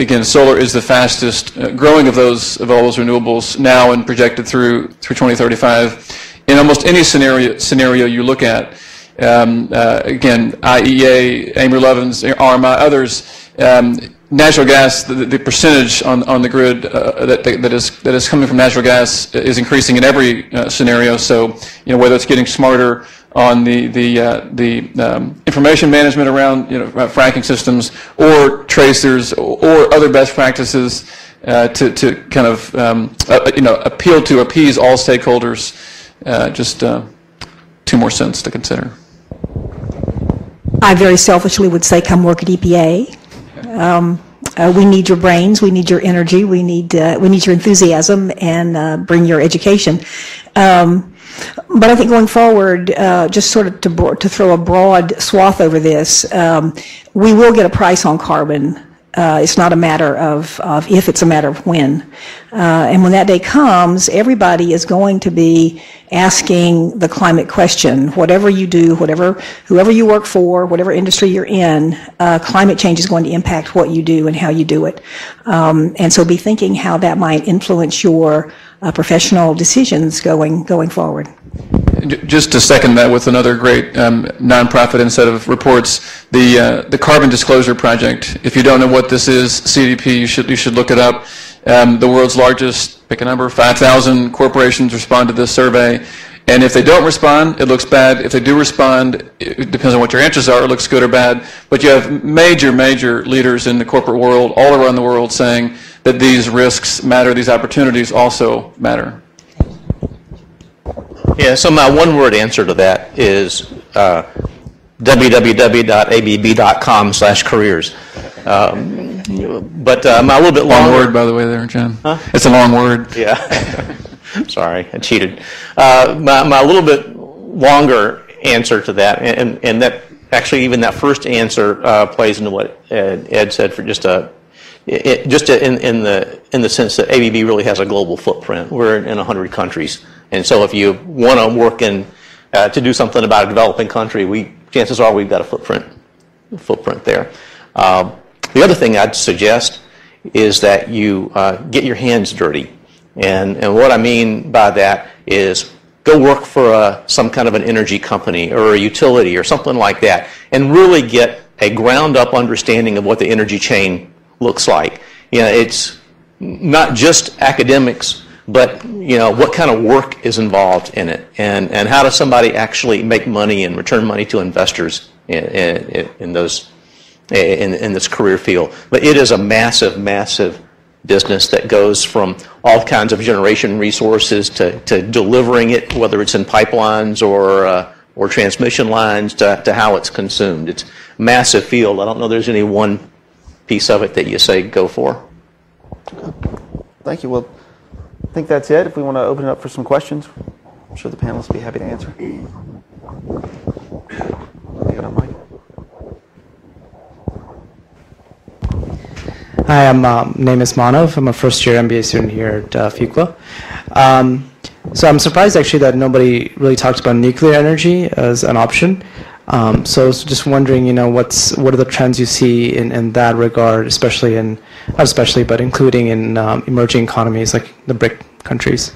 again, solar is the fastest growing of all those renewables now and projected through 2035. In almost any scenario you look at, again, IEA, Amer-Levins, ARMA, others, natural gas, the percentage on the grid that is coming from natural gas is increasing in every scenario. So, whether it's getting smarter on the information management around fracking systems or tracers or other best practices to kind of appease all stakeholders. Just 2 more cents to consider. I very selfishly would say come work at EPA. We need your brains, we need your energy, we need your enthusiasm, and bring your education. But I think going forward, just sort of to throw a broad swath over this, we will get a price on carbon. It's not a matter of if, it's a matter of when. And when that day comes, everybody is going to be asking the climate question. Whatever you do, whoever you work for, whatever industry you're in, climate change is going to impact what you do and how you do it. And so be thinking how that might influence your professional decisions going forward. Just to second that with another great nonprofit set of reports, the Carbon Disclosure Project. If you don't know what this is, CDP, you should look it up. The world's largest, pick a number, 5,000 corporations respond to this survey. And if they don't respond, it looks bad. If they do respond, it depends on what your answers are, it looks good or bad. But you have major, major leaders in the corporate world all around the world saying that these risks matter, these opportunities also matter. Yeah, so my one-word answer to that is www.abb.com/careers. But my little bit Long longer word, by the way, there, John. Huh? It's a long word. Yeah. Sorry, I cheated. My little bit longer answer to that, and that actually even that first answer plays into what Ed said for in the sense that ABB really has a global footprint. We're in 100 countries, and so if you want to work in to do something about a developing country, chances are we've got a footprint there. The other thing I'd suggest is that you get your hands dirty. And what I mean by that is go work for some kind of an energy company or a utility or something like that and really get a ground-up understanding of what the energy chain looks like. You know, it's not just academics, but what kind of work is involved in it, and how does somebody actually make money and return money to investors in this career field. But it is a massive, massive business that goes from all kinds of generation resources to delivering it, whether it's in pipelines or transmission lines, to how it's consumed. It's a massive field. I don't know there's any one piece of it that you say go for. Thank you. Well, I think that's it. If we want to open it up for some questions, I'm sure the panelists will be happy to answer. You got a mic? Hi, name is Manav. I'm a first-year MBA student here at Fuqua. So I'm surprised actually that nobody really talked about nuclear energy as an option. So I was just wondering, what are the trends you see in that regard, but including in emerging economies like the BRIC countries?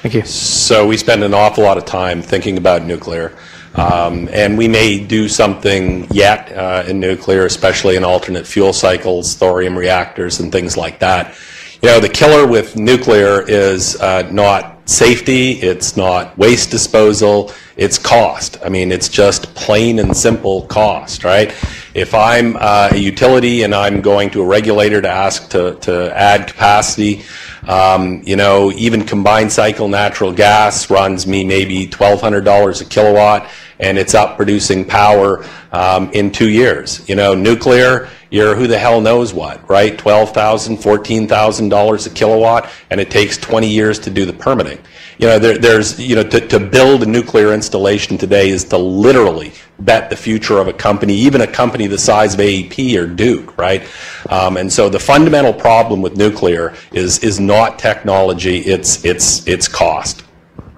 Thank you. So we spend an awful lot of time thinking about nuclear. And we may do something yet in nuclear, especially in alternate fuel cycles, thorium reactors, and things like that. The killer with nuclear is not safety, it's not waste disposal, it's cost. I mean, it's just plain and simple cost, right? If I'm a utility and I'm going to a regulator to ask to add capacity, even combined cycle natural gas runs me maybe $1,200 a kilowatt, and it's up producing power in 2 years. Nuclear, you're who the hell knows what, right? $12,000, $14,000 a kilowatt, and it takes 20 years to do the permitting. To build a nuclear installation today is to literally bet the future of a company, even a company the size of AEP or Duke, right? And so the fundamental problem with nuclear is not technology, it's cost,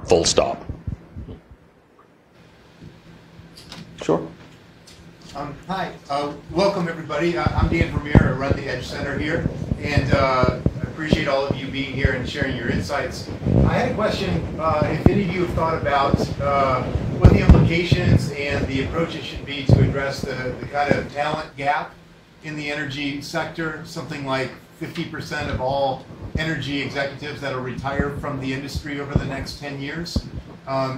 full stop. Sure. Hi, welcome everybody. I'm Dan Vermeer. I run the Edge Center here, and I appreciate all of you being here and sharing your insights. I had a question, if any of you have thought about what the implications and the approaches should be to address the kind of talent gap in the energy sector. Something like 50% of all energy executives that will retire from the industry over the next 10 years,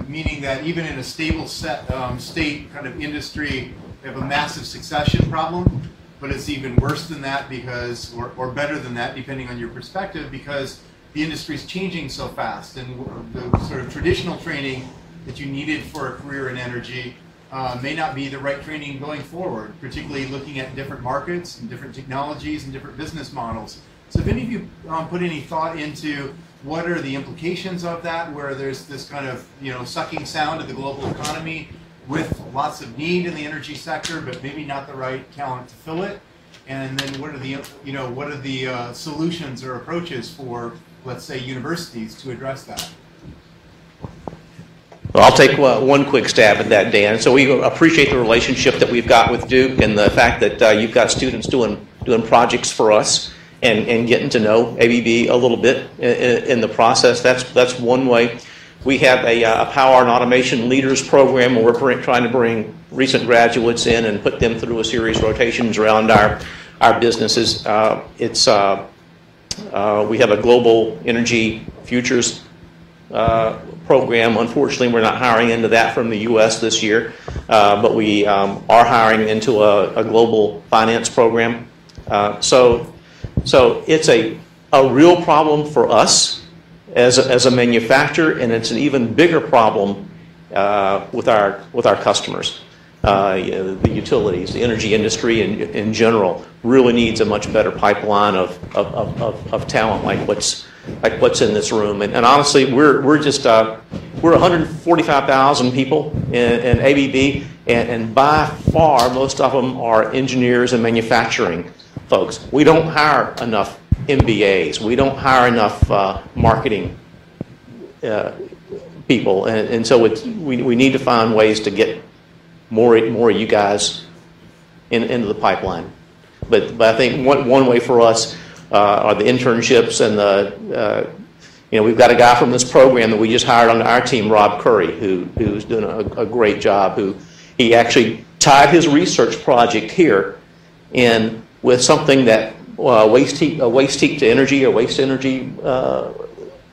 meaning that even in a stable state kind of industry, we have a massive succession problem, but it's even worse than that because, or better than that, depending on your perspective, because the industry is changing so fast, and the sort of traditional training that you needed for a career in energy may not be the right training going forward, particularly looking at different markets and different technologies and different business models. So if any of you put any thought into what are the implications of that, where there's this kind of sucking sound of the global economy with lots of need in the energy sector, but maybe not the right talent to fill it, and then what are the solutions or approaches for, let's say, universities to address that? Well, I'll take one quick stab at that, Dan. So we appreciate the relationship that we've got with Duke and the fact that you've got students doing projects for us and getting to know ABB a little bit in the process. That's one way. We have a Power and Automation Leaders Program where we're trying to bring recent graduates in and put them through a series of rotations around our businesses. We have a Global Energy Futures program. Unfortunately, we're not hiring into that from the U.S. this year, but we are hiring into a global finance program. So it's a real problem for us as a manufacturer, and it's an even bigger problem with our customers. The utilities, the energy industry in general really needs a much better pipeline of talent like what's in this room. And honestly, we're 145,000 people in ABB, and by far most of them are engineers and manufacturing folks. We don't hire enough MBAs. We don't hire enough marketing people, and so we need to find ways to get more of you guys into the pipeline. But I think one way for us are the internships and we've got a guy from this program that we just hired onto our team, Rob Curry, who's doing a great job. He actually tied his research project here in with something that waste heat to energy or waste energy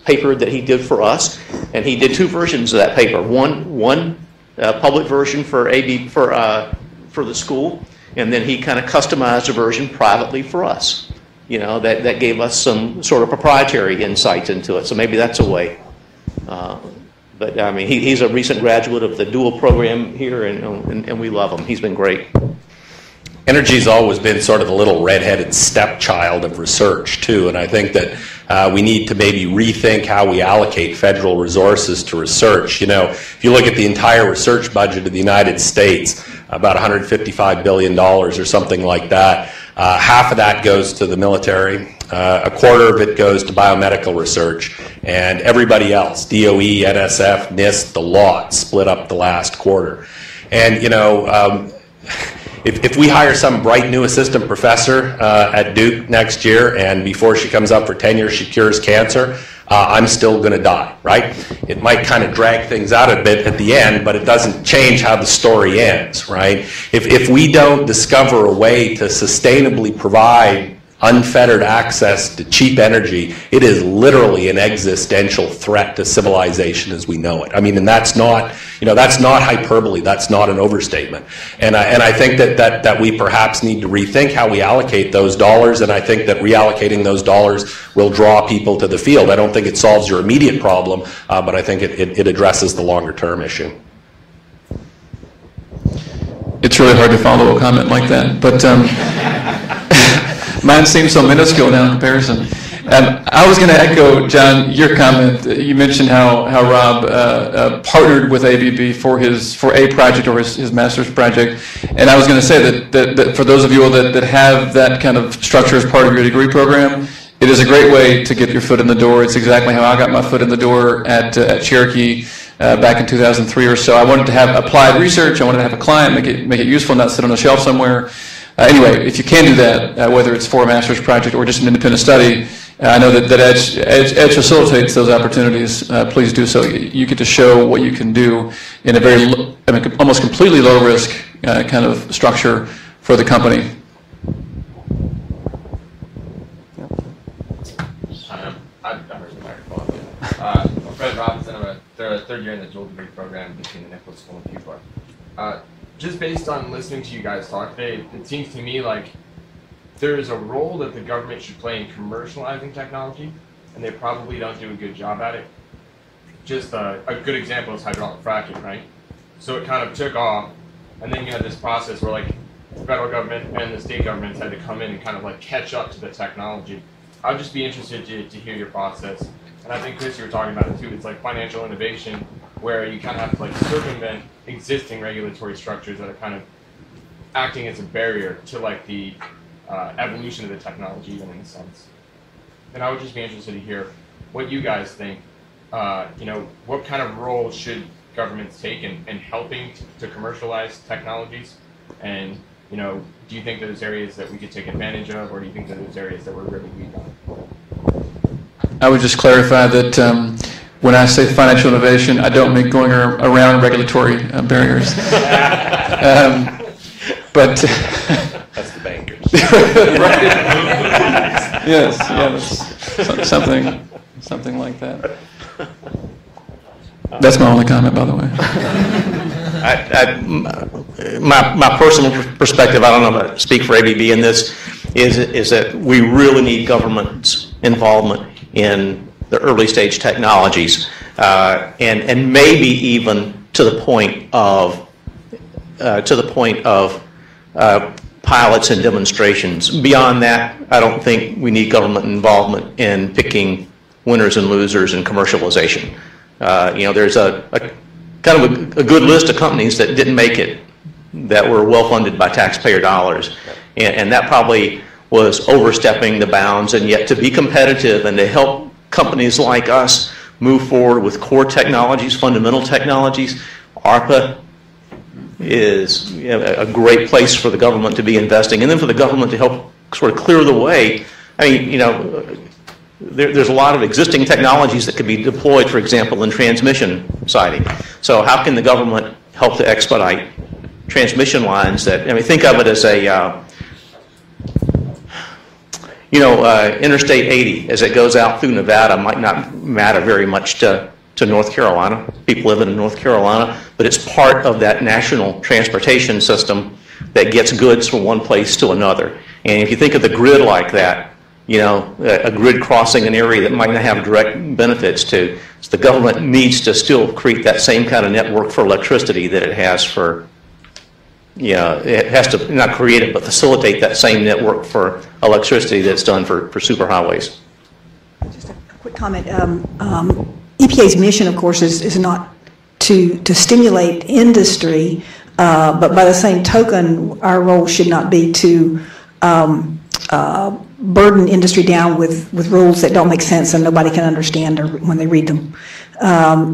paper that he did for us, and he did two versions of that paper. One public version for the school, and then he kind of customized a version privately for us. That gave us some sort of proprietary insights into it. So maybe that's a way. But I mean, he's a recent graduate of the dual program here, and we love him. He's been great. Energy's always been sort of the little redheaded stepchild of research too, and I think that we need to maybe rethink how we allocate federal resources to research. If you look at the entire research budget of the United States, about $155 billion or something like that, half of that goes to the military, a quarter of it goes to biomedical research, and everybody else, DOE, NSF, NIST, the lot, split up the last quarter. And if we hire some bright new assistant professor at Duke next year, and before she comes up for tenure she cures cancer, I'm still going to die, right? It might kind of drag things out a bit at the end, but it doesn't change how the story ends, right? If we don't discover a way to sustainably provide unfettered access to cheap energy, it is literally an existential threat to civilization as we know it. I mean, and that's not hyperbole. That's not an overstatement. And I think that we perhaps need to rethink how we allocate those dollars. And I think that reallocating those dollars will draw people to the field. I don't think it solves your immediate problem, but I think it addresses the longer term issue. It's really hard to follow a comment like that, but. Mine seems so minuscule now in comparison. I was going to echo, John, your comment. You mentioned how Rob partnered with ABB for a project or his master's project. And I was going to say that for those of you all that have that kind of structure as part of your degree program, it is a great way to get your foot in the door. It's exactly how I got my foot in the door at Cherokee back in 2003 or so. I wanted to have applied research. I wanted to have a client, make it useful, not sit on a shelf somewhere. Anyway, if you can do that, whether it's for a master's project or just an independent study, I know that Edge facilitates those opportunities. Please do so. You get to show what you can do in a almost completely low risk kind of structure for the company. I'm Fred Robinson. I'm a third year in the dual degree program between the Nicholas School and Fuqua. Just based on listening to you guys talk today, it seems to me like there is a role that the government should play in commercializing technology, and they probably don't do a good job at it. Just a good example is hydraulic fracking, right? So it kind of took off, and then you had this process where like the federal government and the state governments had to come in and kind of like catch up to the technology. I'd just be interested to hear your process. And I think, Chris, you were talking about it too. It's like financial innovation, where you kind of have to like circumvent existing regulatory structures that are kind of acting as a barrier to like the evolution of the technology, even in a sense. And I would just be interested to hear what you guys think. What kind of role should governments take in helping to commercialize technologies? And do you think that there's areas that we could take advantage of, or do you think that there's areas that we're really weak on? I would just clarify that when I say financial innovation, I don't mean going around regulatory barriers. But that's the bankers. Right. Yes, something like that. That's my only comment, by the way. My personal perspective, I don't know if I speak for ABB in this, is that we really need government's involvement in the early stage technologies, and maybe even to the point of pilots and demonstrations. Beyond that, I don't think we need government involvement in picking winners and losers in commercialization. There's a kind of a good list of companies that didn't make it, that were well funded by taxpayer dollars, and that probably was overstepping the bounds. And yet, to be competitive and to help companies like us move forward with core technologies, fundamental technologies, ARPA is a great place for the government to be investing, and then for the government to help sort of clear the way. I mean, there's a lot of existing technologies that could be deployed, for example, in transmission siting. So how can the government help to expedite transmission lines that, think of it as a, Interstate 80, as it goes out through Nevada, might not matter very much to North Carolina, people living in North Carolina, but it's part of that national transportation system that gets goods from one place to another. And if you think of the grid like that, a grid crossing an area that might not have direct benefits to, so the government needs to still create that same kind of network for electricity that it has for, it has to not create it, but facilitate that same network for electricity that's done for superhighways. Just a quick comment. EPA's mission, of course, is not to stimulate industry, but by the same token, our role should not be to burden industry down with rules that don't make sense and nobody can understand or when they read them.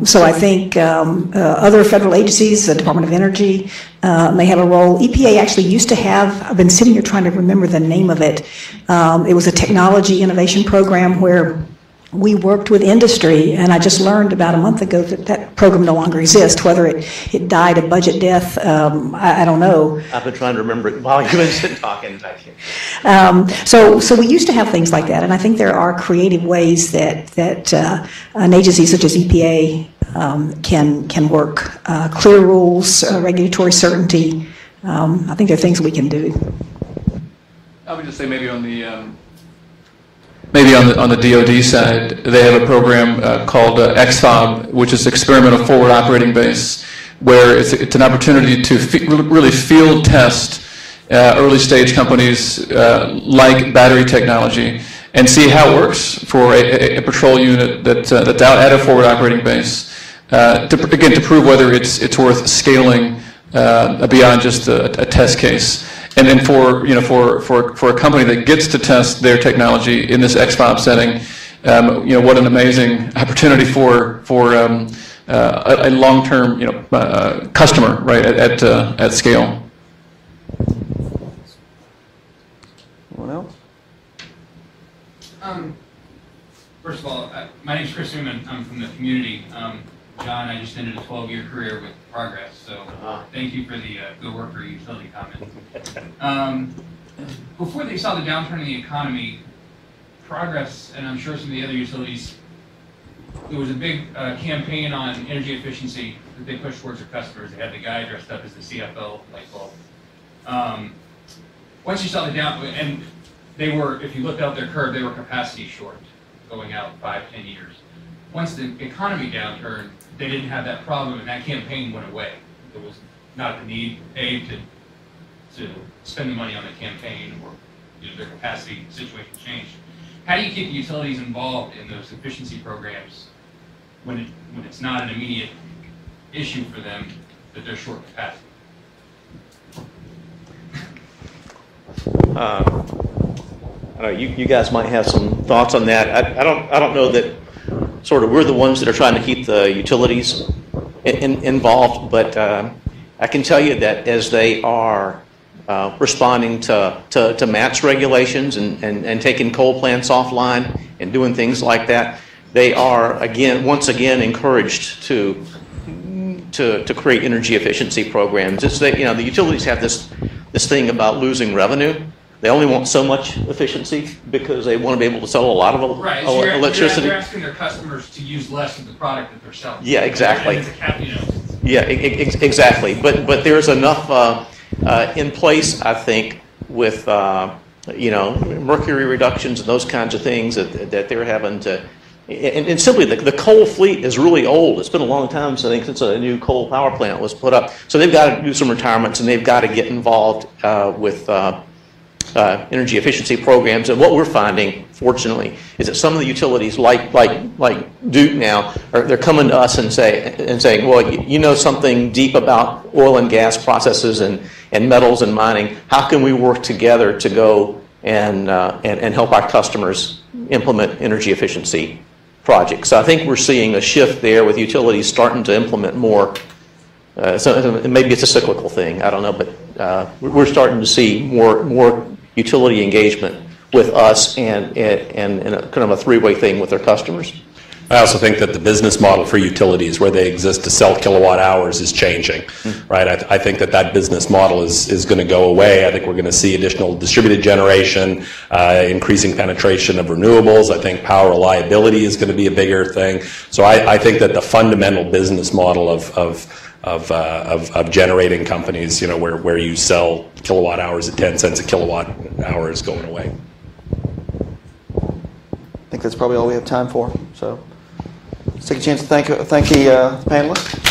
So I think other federal agencies, the Department of Energy, may have a role. EPA actually used to have, I've been sitting here trying to remember the name of it. It was a technology innovation program where we worked with industry, and I just learned about a month ago that that program no longer exists. Whether it died a budget death, I don't know. I've been trying to remember it while you've been talking back here. So we used to have things like that, and I think there are creative ways that an agency such as EPA can work. Clear rules, regulatory certainty. I think there are things we can do. I would just say maybe on the DoD side, they have a program called XFOB, which is Experimental Forward Operating Base, where it's an opportunity to really field test early stage companies like battery technology and see how it works for a patrol unit that's out at a forward operating base, to prove whether it's worth scaling beyond just a test case. And then for a company that gets to test their technology in this XFOB setting, what an amazing opportunity for a long-term customer, right, at scale. Anyone else? First of all, my name is Chris Newman. I'm from the community. John, I just ended a 12-year career with Progress, so thank you for the good work for your utility comment. Before they saw the downturn in the economy, Progress, and I'm sure some of the other utilities, there was a big campaign on energy efficiency that they pushed towards their customers. They had the guy dressed up as the CFO light bulb. Once you saw the down, and they were, if you looked out their curve, they were capacity short going out 5-10 years. Once the economy downturned, they didn't have that problem, and that campaign went away. There was not the need, to spend the money on the campaign, or their capacity situation changed. How do you keep the utilities involved in those efficiency programs when it's not an immediate issue for them that they're short capacity? You guys might have some thoughts on that. I don't know that sort of we're the ones that are trying to keep the utilities involved, but I can tell you that as they are responding to MATS regulations and taking coal plants offline and doing things like that, they are once again encouraged to create energy efficiency programs. It's that the utilities have this thing about losing revenue they only want so much efficiency because they want to be able to sell a lot of Right, so electricity. You're asking their customers to use less of the product that they're selling. Yeah, exactly. And it's a cap, you know. Yeah, exactly. But there's enough in place, I think, with mercury reductions and those kinds of things that they're having to. And simply, the coal fleet is really old. It's been a long time, since a new coal power plant was put up. So they've got to do some retirements, and they've got to get involved with energy efficiency programs. And what we're finding, fortunately, is that some of the utilities, like Duke now, they're coming to us and saying, well, you know something deep about oil and gas processes and metals and mining. How can we work together to go and help our customers implement energy efficiency projects? So I think we're seeing a shift there with utilities starting to implement more. So maybe it's a cyclical thing, I don't know, but we're starting to see more utility engagement with us and a kind of a three-way thing with their customers. I also think that the business model for utilities, where they exist to sell kilowatt hours, is changing, right? I think that business model is going to go away. I think we're going to see additional distributed generation, increasing penetration of renewables. I think power reliability is going to be a bigger thing. So I think that the fundamental business model of generating companies, where you sell kilowatt hours at 10 cents a kilowatt hour, is going away. I think that's probably all we have time for. So let's take a chance to thank the panelists.